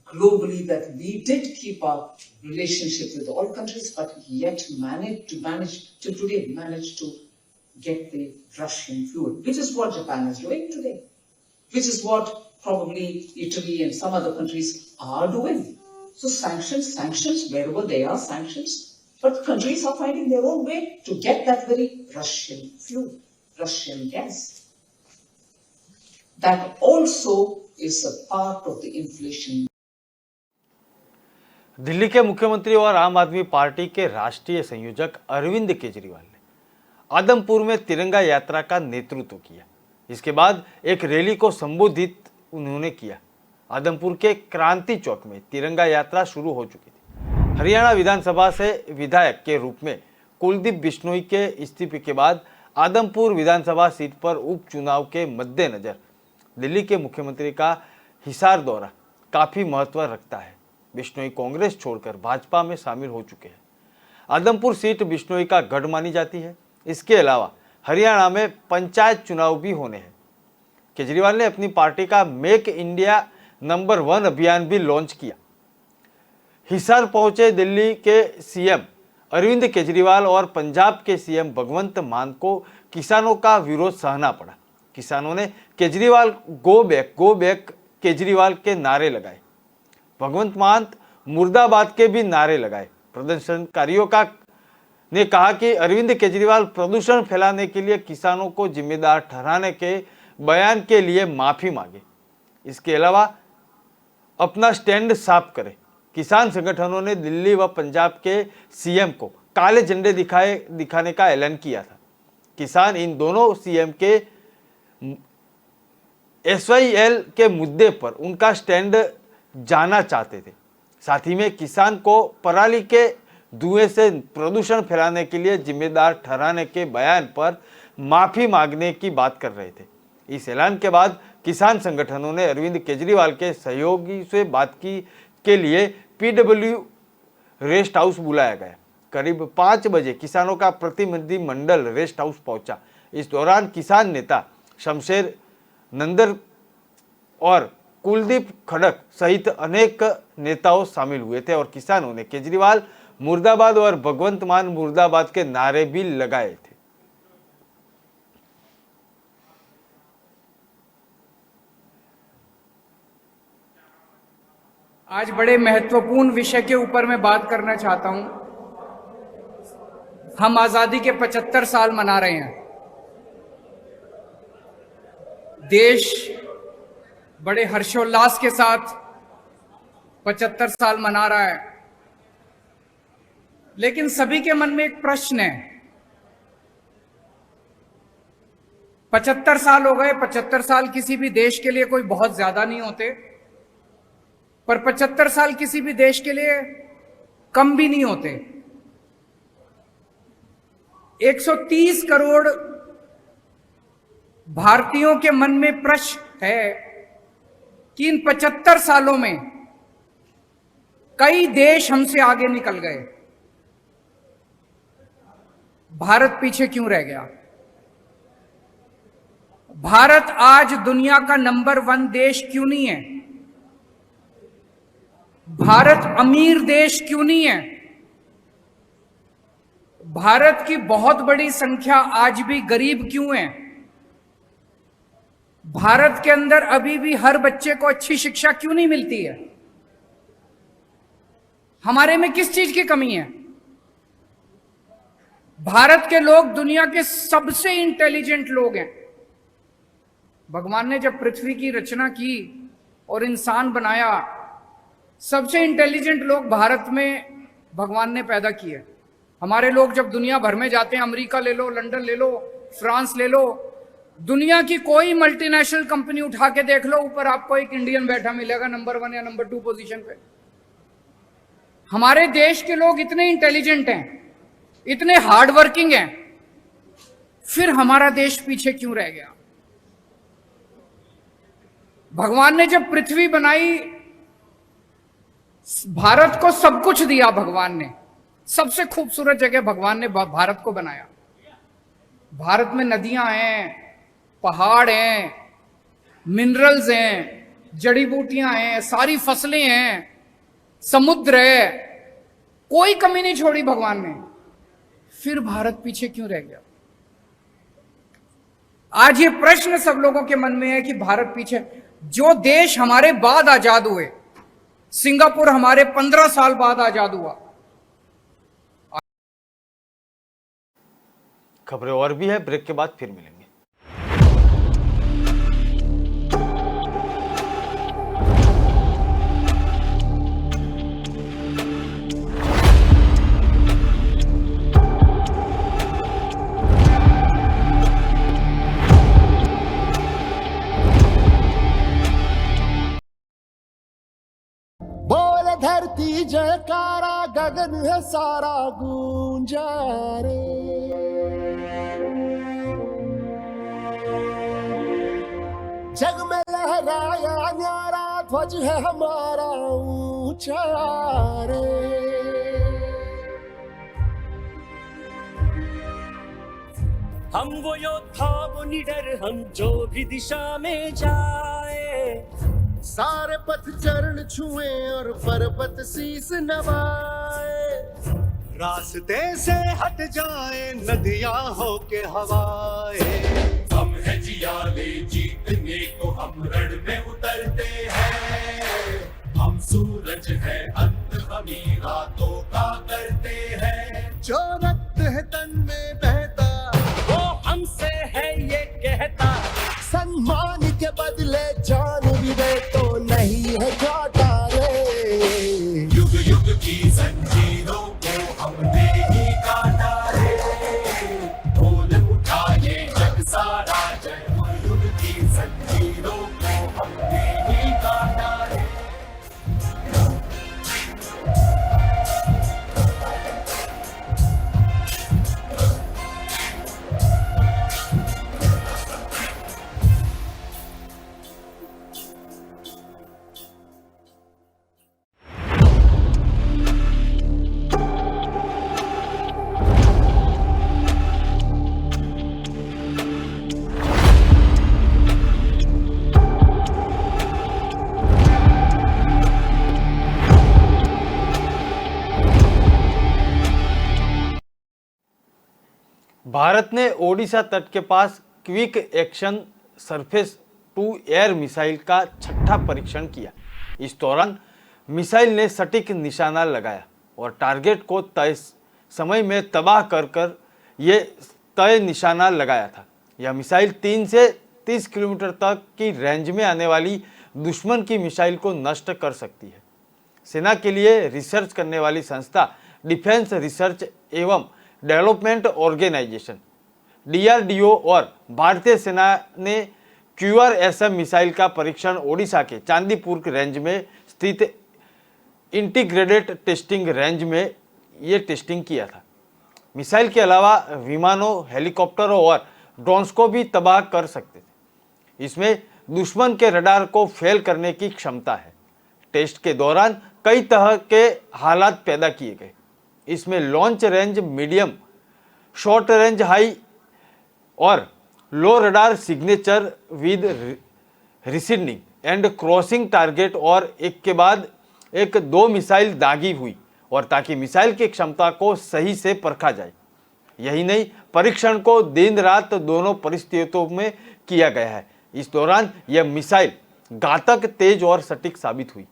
globally that we did keep our relationship with all countries, but yet managed to get the Russian fuel, which is what Japan is doing today, which is what probably Italy and some other countries are doing. So sanctions, wherever they are sanctions, but countries are finding their own way to get that very Russian fuel, Russian gas. That also is a part of the inflation. Delhi के मुख्यमंत्री और आम आदमी party के राष्ट्रीय संयोजक अरविंद केजरीवाल ने आदमपुर में तिरंगा यात्रा का नेतृत्व किया। इसके बाद एक रैली को संबोधित उन्होंने किया। आदमपुर के क्रांति चौक में तिरंगा यात्रा शुरू हो चुकी थी। हरियाणा विधानसभा से विधायक के रूप में कुलदीप बिश्नोई के इस्तीफे के बाद आदमपुर विधानसभा सीट पर उपचुनाव के मद्देनजर दिल्ली के मुख्यमंत्री का हिसार दौरा काफी महत्व रखता है। बिश्नोई कांग्रेस छोड़कर भाजपा में शामिल हो चुके हैं। आदमपुर सीट बिश्नोई का गढ़ मानी जाती है। इसके अलावा हरियाणा में पंचायत चुनाव भी होने हैं। केजरीवाल ने अपनी पार्टी का मेक इंडिया नंबर 1 अभियान भी लॉन्च किया। हिसार पहुंचे दिल्ली के सीएम अरविंद केजरीवाल और पंजाब के सीएम भगवंत मान को किसानों का विरोध सहना पड़ा। किसानों ने केजरीवाल गो बैक केजरीवाल के नारे लगाए। भगवंत मान मुर्दाबाद के भी नारे लगाए। प्रदर्शनकारियों ने कहा कि अरविंद केजरीवाल प्रदूषण फैलाने के लिए किसानों को जिम्मेदार ठहराने के बयान के लिए माफी मांगे। इसके अलावा अपना स्टैंड साफ करे। किसान संगठनों ने दिल्ली व पंजाब के सीएम को काले झंडे दिखाने का ऐलान किया था। किसान इन दोनों सीएम के एसवाईएल के मुद्दे पर उनका स्टैंड जानना चाहते थे। साथ ही में किसान को पराली के धुएं से प्रदूषण फैलाने के लिए जिम्मेदार ठहराने के बयान पर माफी मांगने की बात कर रहे थे। इस ऐलान के बाद किसान संगठनों ने अरविंद केजरीवाल के सहयोगी से बात के लिए पीडब्ल्यू रेस्ट हाउस बुलाया गया। करीब 5 बजे किसानों का प्रतिनिधि मंडल रेस्ट हाउस पहुंचा। इस दौरान किसान नेता शमशेर नंदर और कुलदीप खड़क सहित अनेक नेताओं शामिल हुए थे और किसानों ने केजरीवाल मुर्दाबाद और भगवंत मान मुर्दाबाद के नारे भी लगाए थे। आज बड़े महत्वपूर्ण विषय के ऊपर मैं बात करना चाहता हूं। हम आजादी के 75 साल मना रहे हैं। देश बड़े हर्षोल्लास के साथ 75 साल मना रहा है, लेकिन सभी के मन में एक प्रश्न है। 75 साल हो गए। 75 साल किसी भी देश के लिए कोई बहुत ज्यादा नहीं होते, पर 75 साल किसी भी देश के लिए कम भी नहीं होते। 130 करोड़ भारतीयों के मन में प्रश्न है कि इन 75 सालों में कई देश हमसे आगे निकल गए, भारत पीछे क्यों रह गया? भारत आज दुनिया का नंबर 1 देश क्यों नहीं है? भारत अमीर देश क्यों नहीं है? भारत की बहुत बड़ी संख्या आज भी गरीब क्यों है? भारत के अंदर अभी भी हर बच्चे को अच्छी शिक्षा क्यों नहीं मिलती है? हमारे में किस चीज की कमी है? भारत के लोग दुनिया के सबसे इंटेलिजेंट लोग हैं। भगवान ने जब पृथ्वी की रचना की और इंसान बनाया, सबसे इंटेलिजेंट लोग भारत में भगवान ने पैदा किए। हमारे लोग जब दुनिया भर में जाते हैं, अमेरिका ले लो, लंदन ले लो, फ्रांस ले लो, दुनिया की कोई मल्टीनेशनल कंपनी उठा के देख लो, ऊपर आपको एक इंडियन बैठा मिलेगा नंबर 1 या नंबर 2 पोजीशन पे। हमारे देश के लोग इतने इंटेलिजेंट हैं, इतने हार्ड वर्किंग हैं, फिर हमारा देश पीछे क्यों रह गया? भगवान ने जब पृथ्वी बनाई, भारत को सब कुछ दिया। भगवान ने सबसे खूबसूरत जगह भगवान ने भारत को बनाया। भारत में नदियां हैं, पहाड़ हैं, मिनरल्स हैं, जड़ी बूटियां हैं, सारी फसलें हैं, समुद्र है, कोई कमी नहीं छोड़ी भगवान ने। फिर भारत पीछे क्यों रह गया? आज ये प्रश्न सब लोगों के मन में है कि भारत पीछे। जो देश हमारे बाद आजाद हुए, सिंगापुर हमारे 15 साल बाद आजाद हुआ। खबरें और भी है, ब्रेक के बाद फिर मिलेंगे। बोल धरती जयकारा, गगन है सारा गूंजा रे। जग में लहराया न्यारा ध्वज है हमारा ऊंचा रे। हम वो योद्धा वो निडर, हम जो भी दिशा में जाए सारे पथ चरण छुए और पर्वत शीस नवाए। रास्ते से हट जाए नदियां हो के हवाए। हम है जियाले जीतने को हम रण में उतरते हैं। हम सूरज है अंत हमी रातों का करते हैं। जो रक्त है तन में बहता वो हमसे है ये कहता। सम्मान के बदले जान भी दे तो नहीं है घाटा रे। युग युग की जंजीरों को हमने ही काटा रे। बोल उठा ये जग सारा जय हो। युग की जंजीरों को हमने ही काटा रे। भारत ने ओडिशा तट के पास quick action surface to air missile का छठा परीक्षण किया। इस दौरान मिसाइल ने सटीक निशाना लगाया और टारगेट को तय समय में तबाह कर ये तय निशाना लगाया था। यह मिसाइल 3 से 30 किलोमीटर तक की रेंज में आने वाली दुश्मन की मिसाइल को नष्ट कर सकती है। सेना के लिए रिसर्च करने वाली संस्था डिफेंस रिसर्च एवं डेवलपमेंट ऑर्गेनाइजेशन DRDO और भारतीय सेना ने QRSM मिसाइल का परीक्षण ओडिशा के चांदीपुर रेंज में स्थित इंटीग्रेटेड टेस्टिंग रेंज में ये टेस्टिंग किया था। मिसाइल के अलावा विमानों, हेलीकॉप्टरों और ड्रोन्स को भी तबाह कर सकते थे। इसमें दुश्मन के रडार को फेल करने की क्षमता है। टेस्ट के दौरान कई तरह के हालात पैदा किए गए। इसमें launch range medium, short range high और low radar signature with receding and crossing target और एक के बाद एक 2 मिसाइल दागी हुई और ताकि मिसाइल की क्षमता को सही से परखा जाए। यही नहीं, परीक्षण को दिन रात दोनों परिस्थितियों में किया गया है। इस दौरान यह मिसाइल घातक, तेज और सटीक साबित हुई।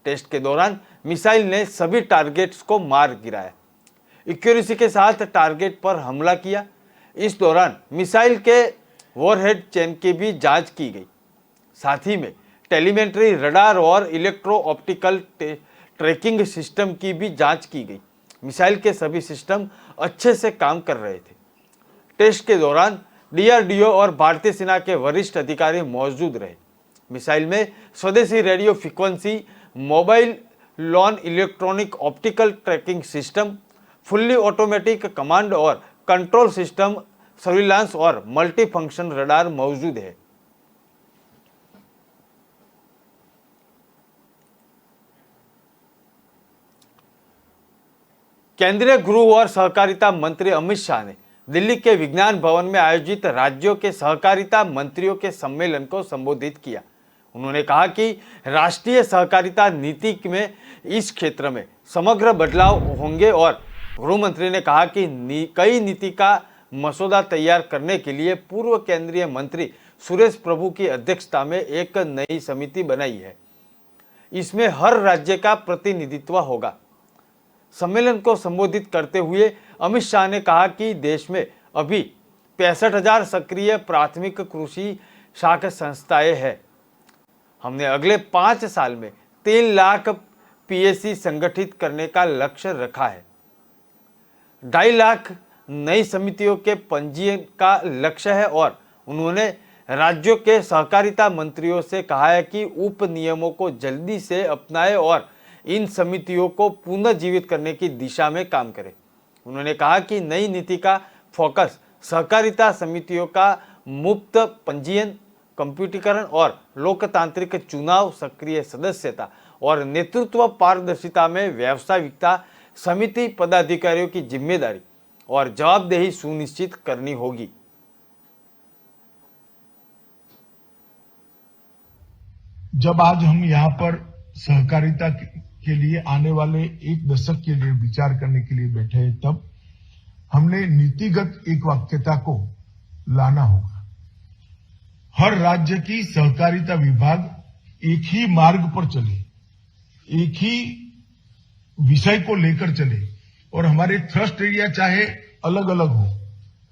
टेस्ट के दौरान मिसाइल ने सभी टारगेट्स को मार गिराया, एक्यूरेसी के साथ टारगेट पर हमला किया। इस दौरान मिसाइल के वॉरहेड चेन की भी जांच की गई। साथ ही में टेलीमेट्री, रडार और इलेक्ट्रो ऑप्टिकल ट्रैकिंग सिस्टम की भी जांच की गई। मिसाइल के सभी सिस्टम अच्छे से काम कर रहे थे। टेस्ट के दौरान DRDO और भारतीय सेना के वरिष्ठ अधिकारी मौजूद रहे। मिसाइल में स्वदेशी radio frequency, mobile lawn electronic optical tracking system, fully automatic command और कंट्रोल सिस्टम, सर्विलांस और मल्टी फंक्शन रडार मौजूद है। केंद्रीय गृह और सहकारिता मंत्री अमित शाह ने दिल्ली के विज्ञान भवन में आयोजित राज्यों के सहकारिता मंत्रियों के सम्मेलन को संबोधित किया। उन्होंने कहा कि राष्ट्रीय सहकारिता नीति में इस क्षेत्र में समग्र बदलाव होंगे और गृह मंत्री ने कहा कि कई नीति का मसौदा तैयार करने के लिए पूर्व केंद्रीय मंत्री सुरेश प्रभु की अध्यक्षता में एक नई समिति बनाई है। इसमें हर राज्य का प्रतिनिधित्व होगा। सम्मेलन को संबोधित करते हुए अमित शाह ने कहा कि देश में अभी 65,000 सक्रिय प्राथमिक कृषि शाखा संस्थाएं हैं। हमने अगले 5 साल में 3 लाख PSC संगठित करने का लक्ष्य रखा है। 2.5 लाख नई समितियों के पंजीयन का लक्ष्य है और उन्होंने राज्यों के सहकारिता मंत्रियों से कहा है कि उप नियमों को जल्दी से अपनाएं और इन समितियों को पुनर्जीवित करने की दिशा में काम करें। उन्होंने कहा कि नई नीति का फोकस सहकारिता समितियों का मुफ्त पंजीयन, कंप्यूटरीकरण और लोकतांत्रिक चुनाव, सक्रिय सदस्यता और नेतृत्व पारदर्शिता में व्यावसायिकता, समिति पदाधिकारियों की जिम्मेदारी और जवाबदेही सुनिश्चित करनी होगी। जब आज हम यहाँ पर सहकारिता के लिए आने वाले एक दशक के लिए विचार करने के लिए बैठे हैं, तब हमने नीतिगत एक वाक्यता को लाना होगा। हर राज्य की सहकारिता विभाग एक ही मार्ग पर चले, एक ही विषय को लेकर चले, और हमारे थ्रस्ट एरिया चाहे अलग अलग हो,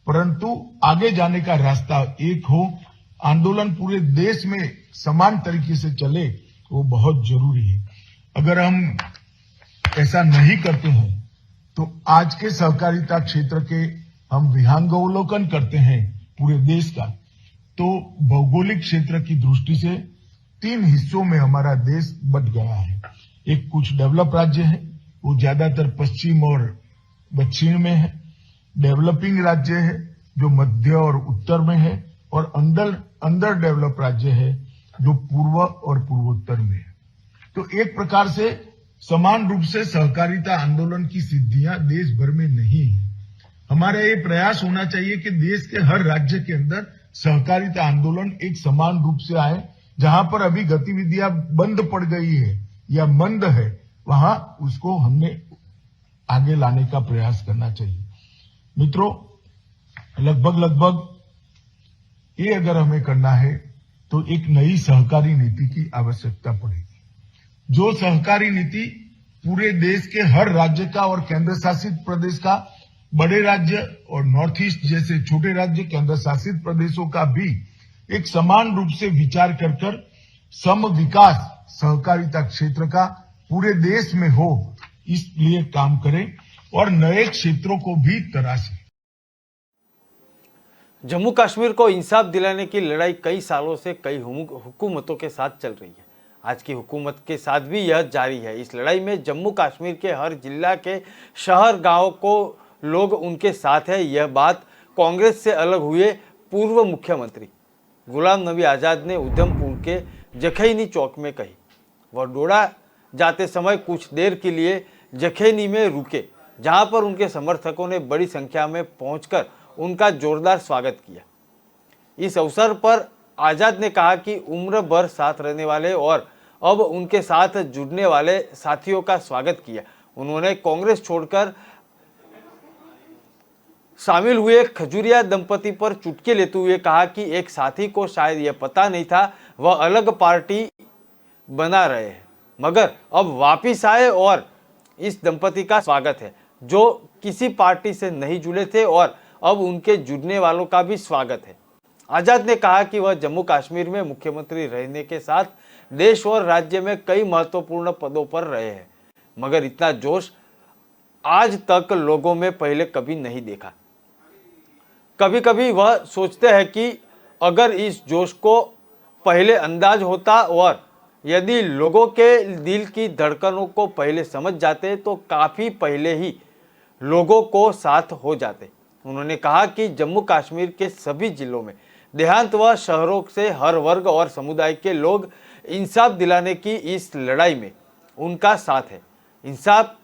परंतु आगे जाने का रास्ता एक हो, आंदोलन पूरे देश में समान तरीके से चले, वो बहुत जरूरी है। अगर हम ऐसा नहीं करते हैं तो आज के सहकारिता क्षेत्र के हम विहंगावलोकन करते हैं पूरे देश का, तो भौगोलिक क्षेत्र की दृष्टि से 3 हिस्सों में हमारा देश बंट गया है। एक कुछ डेवलप राज्य है, वो ज्यादातर पश्चिम और दक्षिण में है। डेवलपिंग राज्य है जो मध्य और उत्तर में है, और अंडर डेवलप राज्य है जो पूर्व और पूर्वोत्तर में है। तो एक प्रकार से समान रूप से सहकारिता आंदोलन की सिद्धियां देश भर में नहीं है। हमारा ये प्रयास होना चाहिए कि देश के हर राज्य के अंदर सहकारिता आंदोलन एक समान रूप से आए। जहां पर अभी गतिविधियां बंद पड़ गई है या मंद है, वहां उसको हमने आगे लाने का प्रयास करना चाहिए। मित्रों, लगभग ये अगर हमें करना है तो एक नई सहकारी नीति की आवश्यकता पड़ेगी। जो सहकारी नीति पूरे देश के हर राज्य का और केंद्र शासित प्रदेश का, बड़े राज्य और नॉर्थ ईस्ट जैसे छोटे राज्य, केंद्र शासित प्रदेशों का भी एक समान रूप से विचार कर सम विकास सहकारिता क्षेत्र का पूरे देश में हो, इसलिए काम करें और नए क्षेत्रों को भी तराशें। जम्मू कश्मीर को इंसाफ दिलाने की लड़ाई कई सालों से कई हुकूमतों के साथ चल रही है। आज की हुकूमत के साथ भी यह जारी है। इस लड़ाई में जम्मू कश्मीर के हर जिला के शहर गांव को लोग उनके साथ है। यह बात कांग्रेस से अलग हुए पूर्व मुख्यमंत्री गुलाम नबी आज़ाद ने उधमपुर के जखैनी चौक में कही। वह डोडा जाते समय कुछ देर के लिए जखैनी में रुके, जहां पर उनके समर्थकों ने बड़ी संख्या में पहुंचकर उनका जोरदार स्वागत किया। इस अवसर पर आजाद ने कहा कि उम्र भर साथ रहने वाले और अब उनके साथ जुड़ने वाले साथियों का स्वागत किया। उन्होंने कांग्रेस छोड़कर शामिल हुए खजुरिया दंपति पर चुटकी लेते हुए कहा कि एक साथी को शायद यह पता नहीं था वह अलग पार्टी बना रहे हैं, मगर अब वापिस आए और इस दंपति का स्वागत है जो किसी पार्टी से नहीं जुड़े थे, और अब उनके जुड़ने वालों का भी स्वागत है। आजाद ने कहा कि वह जम्मू कश्मीर में मुख्यमंत्री रहने के साथ देश और राज्य में कई महत्वपूर्ण पदों पर रहे हैं, मगर इतना जोश आज तक लोगों में पहले कभी नहीं देखा। कभी कभी वह सोचते हैं कि अगर इस जोश को पहले अंदाज होता और यदि लोगों के दिल की धड़कनों को पहले समझ जाते तो काफी पहले ही लोगों को साथ हो जाते। उन्होंने कहा कि जम्मू कश्मीर के सभी जिलों में देहात व शहरों से हर वर्ग और समुदाय के लोग इंसाफ दिलाने की इस लड़ाई में उनका साथ है। इंसाफ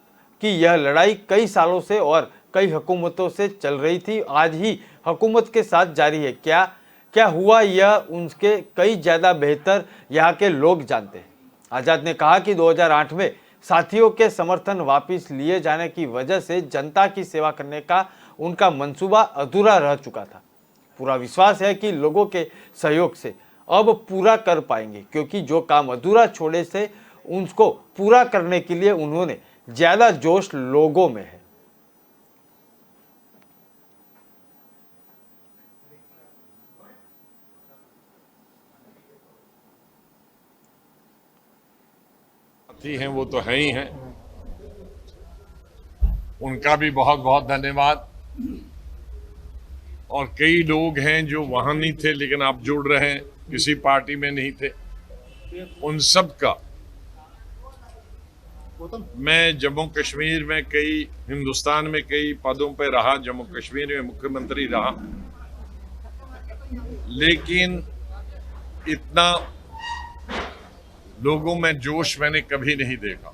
की यह लड़ाई कई सालों से और कई हुकूमतों से चल रही थी, आज ही हुकूमत के साथ जारी है। क्या हुआ यह उनके कई ज्यादा बेहतर यहाँ के लोग जानते हैं। आजाद ने कहा कि 2008 में साथियों के समर्थन वापस लिए जाने की वजह से जनता की सेवा करने का उनका मंसूबा अधूरा रह चुका था। पूरा विश्वास है कि लोगों के सहयोग से अब पूरा कर पाएंगे, क्योंकि जो काम अधूरा छोड़े से उसको पूरा करने के लिए उन्होंने ज्यादा जोश लोगों में है। हैं वो तो है ही हैं, उनका भी बहुत बहुत धन्यवाद। और कई लोग हैं जो वहां नहीं थे लेकिन आप जुड़ रहे हैं, किसी पार्टी में नहीं थे, उन सब का मैं जम्मू कश्मीर में हिंदुस्तान में कई पदों पे रहा, जम्मू कश्मीर में मुख्यमंत्री रहा, लेकिन इतना लोगों में जोश मैंने कभी नहीं देखा।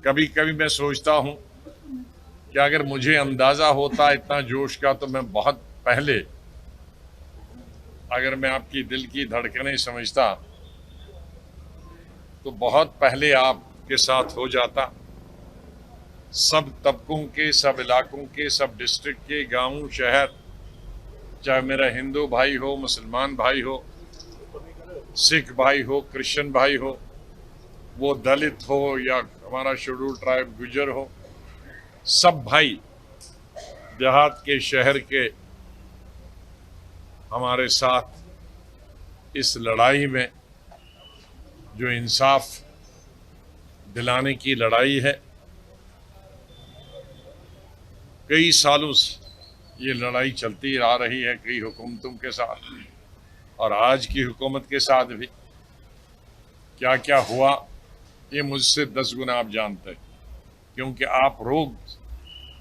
कभी कभी मैं सोचता हूं कि अगर मुझे अंदाजा होता इतना जोश का तो मैं बहुत पहले, अगर मैं आपकी दिल की धड़कनें समझता तो बहुत पहले आपके साथ हो जाता। सब तबकों के, सब इलाकों के, सब डिस्ट्रिक्ट के, गांव शहर, चाहे मेरा हिंदू भाई हो, मुसलमान भाई हो, सिख भाई हो, क्रिश्चियन भाई हो, वो दलित हो या हमारा शेड्यूल ट्राइब गुजर हो, सब भाई देहात के, शहर के हमारे साथ इस लड़ाई में, जो इंसाफ दिलाने की लड़ाई है। कई सालों से ये लड़ाई चलती आ रही है, कई हुकूमतों के साथ और आज की हुकूमत के साथ भी। क्या क्या हुआ ये मुझसे 10 गुना आप जानते हैं, क्योंकि आप रोज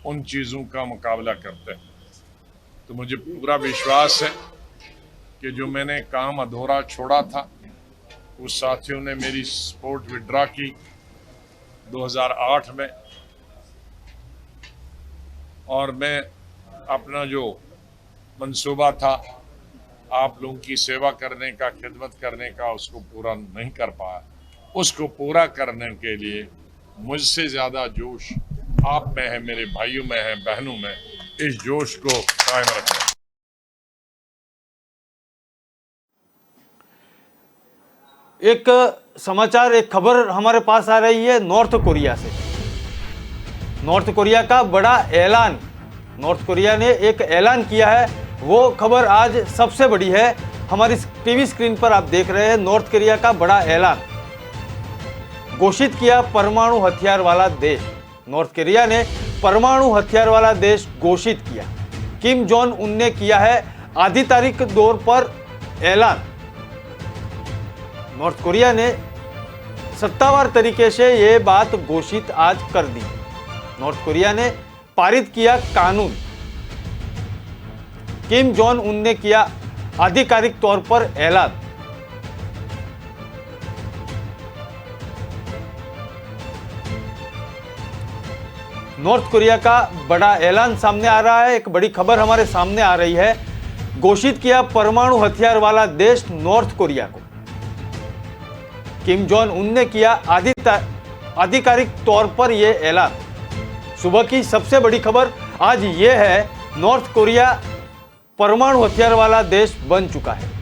उन चीज़ों का मुकाबला करते हैं। तो मुझे पूरा विश्वास है कि जो मैंने काम अधूरा छोड़ा था, उस साथियों ने मेरी सपोर्ट विड्रा की 2008 में, और मैं अपना जो मंसूबा था आप लोगों की सेवा करने का, खिदमत करने का, उसको पूरा नहीं कर पाया। उसको पूरा करने के लिए मुझसे ज़्यादा जोश आप में है, मेरे भाइयों में है, बहनों में। इस जोश को कायम रखें। एक समाचार, एक खबर हमारे पास आ रही है नॉर्थ कोरिया से। नॉर्थ कोरिया का बड़ा ऐलान, नॉर्थ कोरिया ने एक ऐलान किया है, वो खबर आज सबसे बड़ी है। हमारी टीवी स्क्रीन पर आप देख रहे हैं नॉर्थ कोरिया का बड़ा ऐलान। घोषित किया परमाणु हथियार वाला देश। नॉर्थ कोरिया ने परमाणु हथियार वाला देश घोषित किया। किम जोंग उन ने किया है आधिकारिक तौर पर ऐलान। नॉर्थ कोरिया ने सत्तावार तरीके से यह बात घोषित आज कर दी। नॉर्थ कोरिया ने पारित किया कानून। किम जोंग उन ने किया आधिकारिक तौर पर ऐलान। नॉर्थ कोरिया का बड़ा ऐलान सामने आ रहा है। एक बड़ी खबर हमारे सामने आ रही है। घोषित किया परमाणु हथियार वाला देश नॉर्थ कोरिया को। किम जोंग उन ने किया आधिकारिक तौर पर यह ऐलान। सुबह की सबसे बड़ी खबर आज यह है, नॉर्थ कोरिया परमाणु हथियार वाला देश बन चुका है।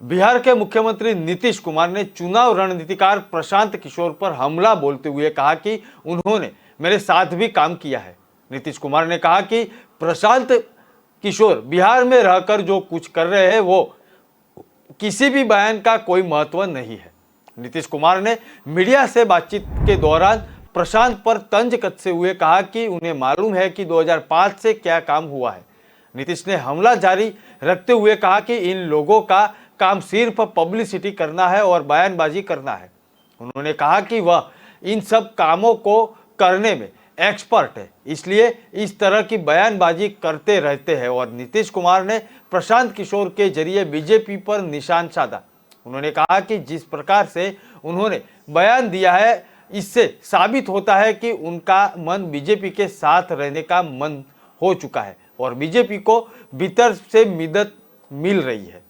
बिहार के मुख्यमंत्री नीतीश कुमार ने चुनाव रणनीतिकार प्रशांत किशोर पर हमला बोलते हुए कहा कि उन्होंने मेरे साथ भी काम किया है। नीतीश कुमार ने कहा कि प्रशांत किशोर बिहार में रहकर जो कुछ कर रहे हैं वो किसी भी बयान का कोई महत्व नहीं है। नीतीश कुमार ने मीडिया से बातचीत के दौरान प्रशांत पर तंज कसते हुए कहा कि उन्हें मालूम है कि 2005 से क्या काम हुआ है। नीतीश ने हमला जारी रखते हुए कहा कि इन लोगों का काम सिर्फ पब्लिसिटी करना है और बयानबाजी करना है। उन्होंने कहा कि वह इन सब कामों को करने में एक्सपर्ट है, इसलिए इस तरह की बयानबाजी करते रहते हैं। और नीतीश कुमार ने प्रशांत किशोर के जरिए बीजेपी पर निशान साधा। उन्होंने कहा कि जिस प्रकार से उन्होंने बयान दिया है, इससे साबित होता है कि उनका मन बीजेपी के साथ रहने का मन हो चुका है और बीजेपी को भीतर से मदद मिल रही है।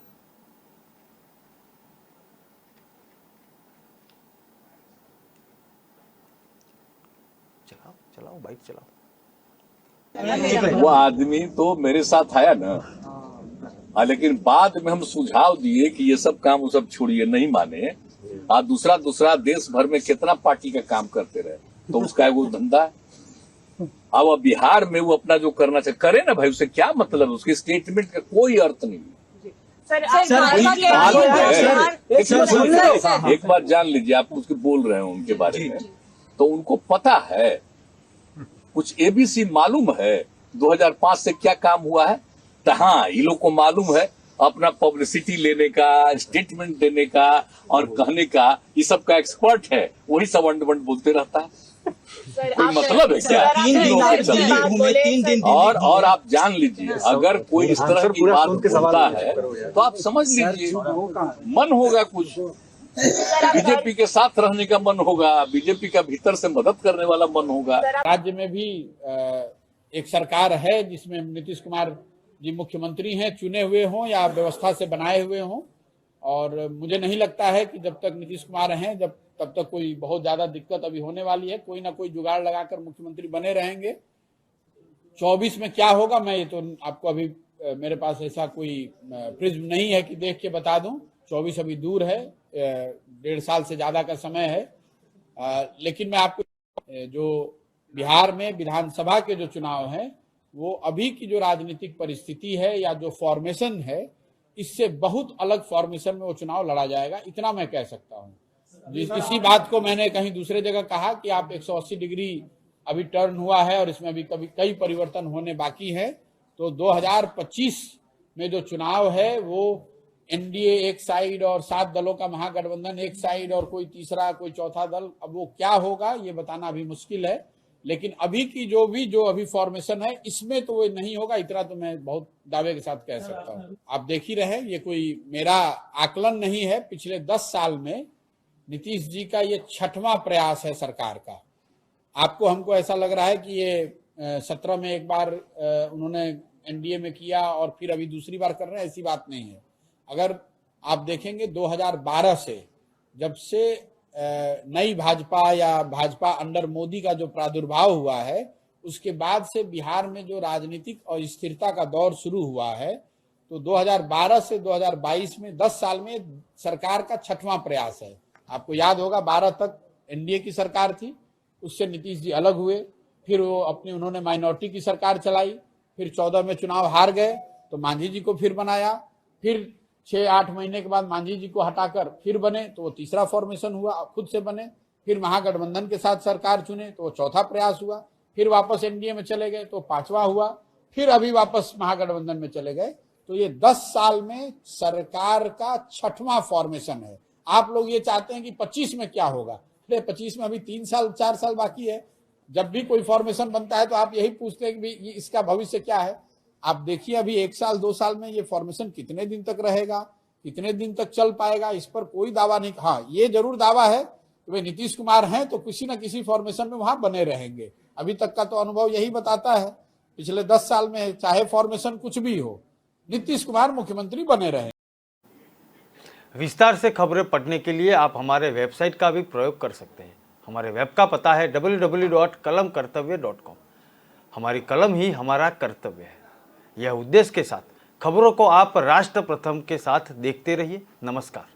चलाओ बाइक चलाओ। वो आदमी तो मेरे साथ आया ना, लेकिन बाद में हम सुझाव दिए कि ये सब काम वो सब छोड़िए, नहीं माने। दूसरा देश भर में कितना पार्टी का काम करते रहे, तो उसका वो धंधा है। अब बिहार में वो अपना जो करना चाहिए करे ना भाई, उसे क्या मतलब, उसके स्टेटमेंट का कोई अर्थ नहीं। एक बात जान लीजिए, आप उसके बोल रहे हैं उनके बारे में, तो उनको पता है, कुछ एबीसी मालूम है 2005 से क्या काम हुआ है। तो हाँ, ये लोग को मालूम है अपना पब्लिसिटी लेने का, स्टेटमेंट देने का और कहने का, ये सब का एक्सपर्ट है, वही सब अंड बोलते रहता है। कोई मतलब है क्या? 3 दिन और आप जान लीजिए, अगर कोई इस तरह की बात बोलता है तो आप समझ लीजिए मन होगा कुछ, बीजेपी के साथ रहने का मन होगा, बीजेपी का भीतर से मदद करने वाला मन होगा। राज्य में भी एक सरकार है जिसमें नीतीश कुमार जी मुख्यमंत्री हैं, चुने हुए हों या व्यवस्था से बनाए हुए हों, और मुझे नहीं लगता है कि जब तक नीतीश कुमार हैं तब तक कोई बहुत ज्यादा दिक्कत अभी होने वाली है। कोई ना कोई जुगाड़ लगाकर मुख्यमंत्री बने रहेंगे। 24 में क्या होगा मैं ये तो आपको अभी मेरे पास ऐसा कोई प्रिज्म नहीं है कि देख के बता दूं। 24 अभी दूर है, 1.5 साल से ज्यादा का समय है। लेकिन मैं आपको जो बिहार में विधानसभा के जो चुनाव हैं वो अभी की जो राजनीतिक परिस्थिति है या जो फॉर्मेशन है इससे बहुत अलग फॉर्मेशन में वो चुनाव लड़ा जाएगा, इतना मैं कह सकता हूं। इसी बात को मैंने कहीं दूसरे जगह कहा कि आप 180 डिग्री अभी टर्न हुआ है और इसमें अभी कई परिवर्तन होने बाकी है। तो 2025 में जो चुनाव है वो एनडीए एक साइड और 7 दलों का महागठबंधन एक साइड और कोई तीसरा कोई चौथा दल, अब वो क्या होगा ये बताना अभी मुश्किल है। लेकिन अभी की जो अभी फॉर्मेशन है इसमें तो वो नहीं होगा, इतना तो मैं बहुत दावे के साथ कह सकता हूँ। आप देख ही रहे, ये कोई मेरा आकलन नहीं है। पिछले 10 साल में नीतीश जी का ये 6वां प्रयास है सरकार का। आपको हमको ऐसा लग रहा है कि ये 17 में एक बार उन्होंने एनडीए में किया और फिर अभी दूसरी बार कर रहे हैं, ऐसी बात नहीं है। अगर आप देखेंगे 2012 से जब से नई भाजपा या भाजपा अंडर मोदी का जो प्रादुर्भाव हुआ है उसके बाद से बिहार में जो राजनीतिक अस्थिरता का दौर शुरू हुआ है, तो 2012 से 2022 में 10 साल में सरकार का 6वां प्रयास है। आपको याद होगा 12 तक एनडीए की सरकार थी, उससे नीतीश जी अलग हुए, फिर वो उन्होंने माइनॉरिटी की सरकार चलाई, फिर 14 में चुनाव हार गए तो मांझी जी को फिर बनाया, फिर 6-8 महीने के बाद मांझी जी को हटाकर फिर बने तो वो तीसरा फॉर्मेशन हुआ, खुद से बने, फिर महागठबंधन के साथ सरकार चुने तो वो चौथा प्रयास हुआ, फिर वापस एनडीए में चले गए तो 5वां हुआ, फिर अभी वापस महागठबंधन में चले गए। तो ये 10 साल में सरकार का 6वां फॉर्मेशन है। आप लोग ये चाहते हैं कि 25 में क्या होगा, अरे 25 में अभी 3-4 साल बाकी है। जब भी कोई फॉर्मेशन बनता है तो आप यही पूछते हैं कि इसका भविष्य क्या है। आप देखिए अभी 1 साल 2 साल में ये फॉर्मेशन कितने दिन तक रहेगा, कितने दिन तक चल पाएगा, इस पर कोई दावा नहीं। हाँ, ये जरूर दावा है कि भाई नीतीश कुमार हैं तो किसी न किसी फॉर्मेशन में वहां बने रहेंगे। अभी तक का तो अनुभव यही बताता है, पिछले 10 साल में चाहे फॉर्मेशन कुछ भी हो, नीतीश कुमार मुख्यमंत्री बने रहे। विस्तार से खबरें पढ़ने के लिए आप हमारे वेबसाइट का भी प्रयोग कर सकते हैं। हमारे वेब का पता है www.kalamkartavya.com। हमारी कलम ही हमारा कर्तव्य है। यह उद्देश्य के साथ खबरों को आप राष्ट्र प्रथम के साथ देखते रहिए। नमस्कार।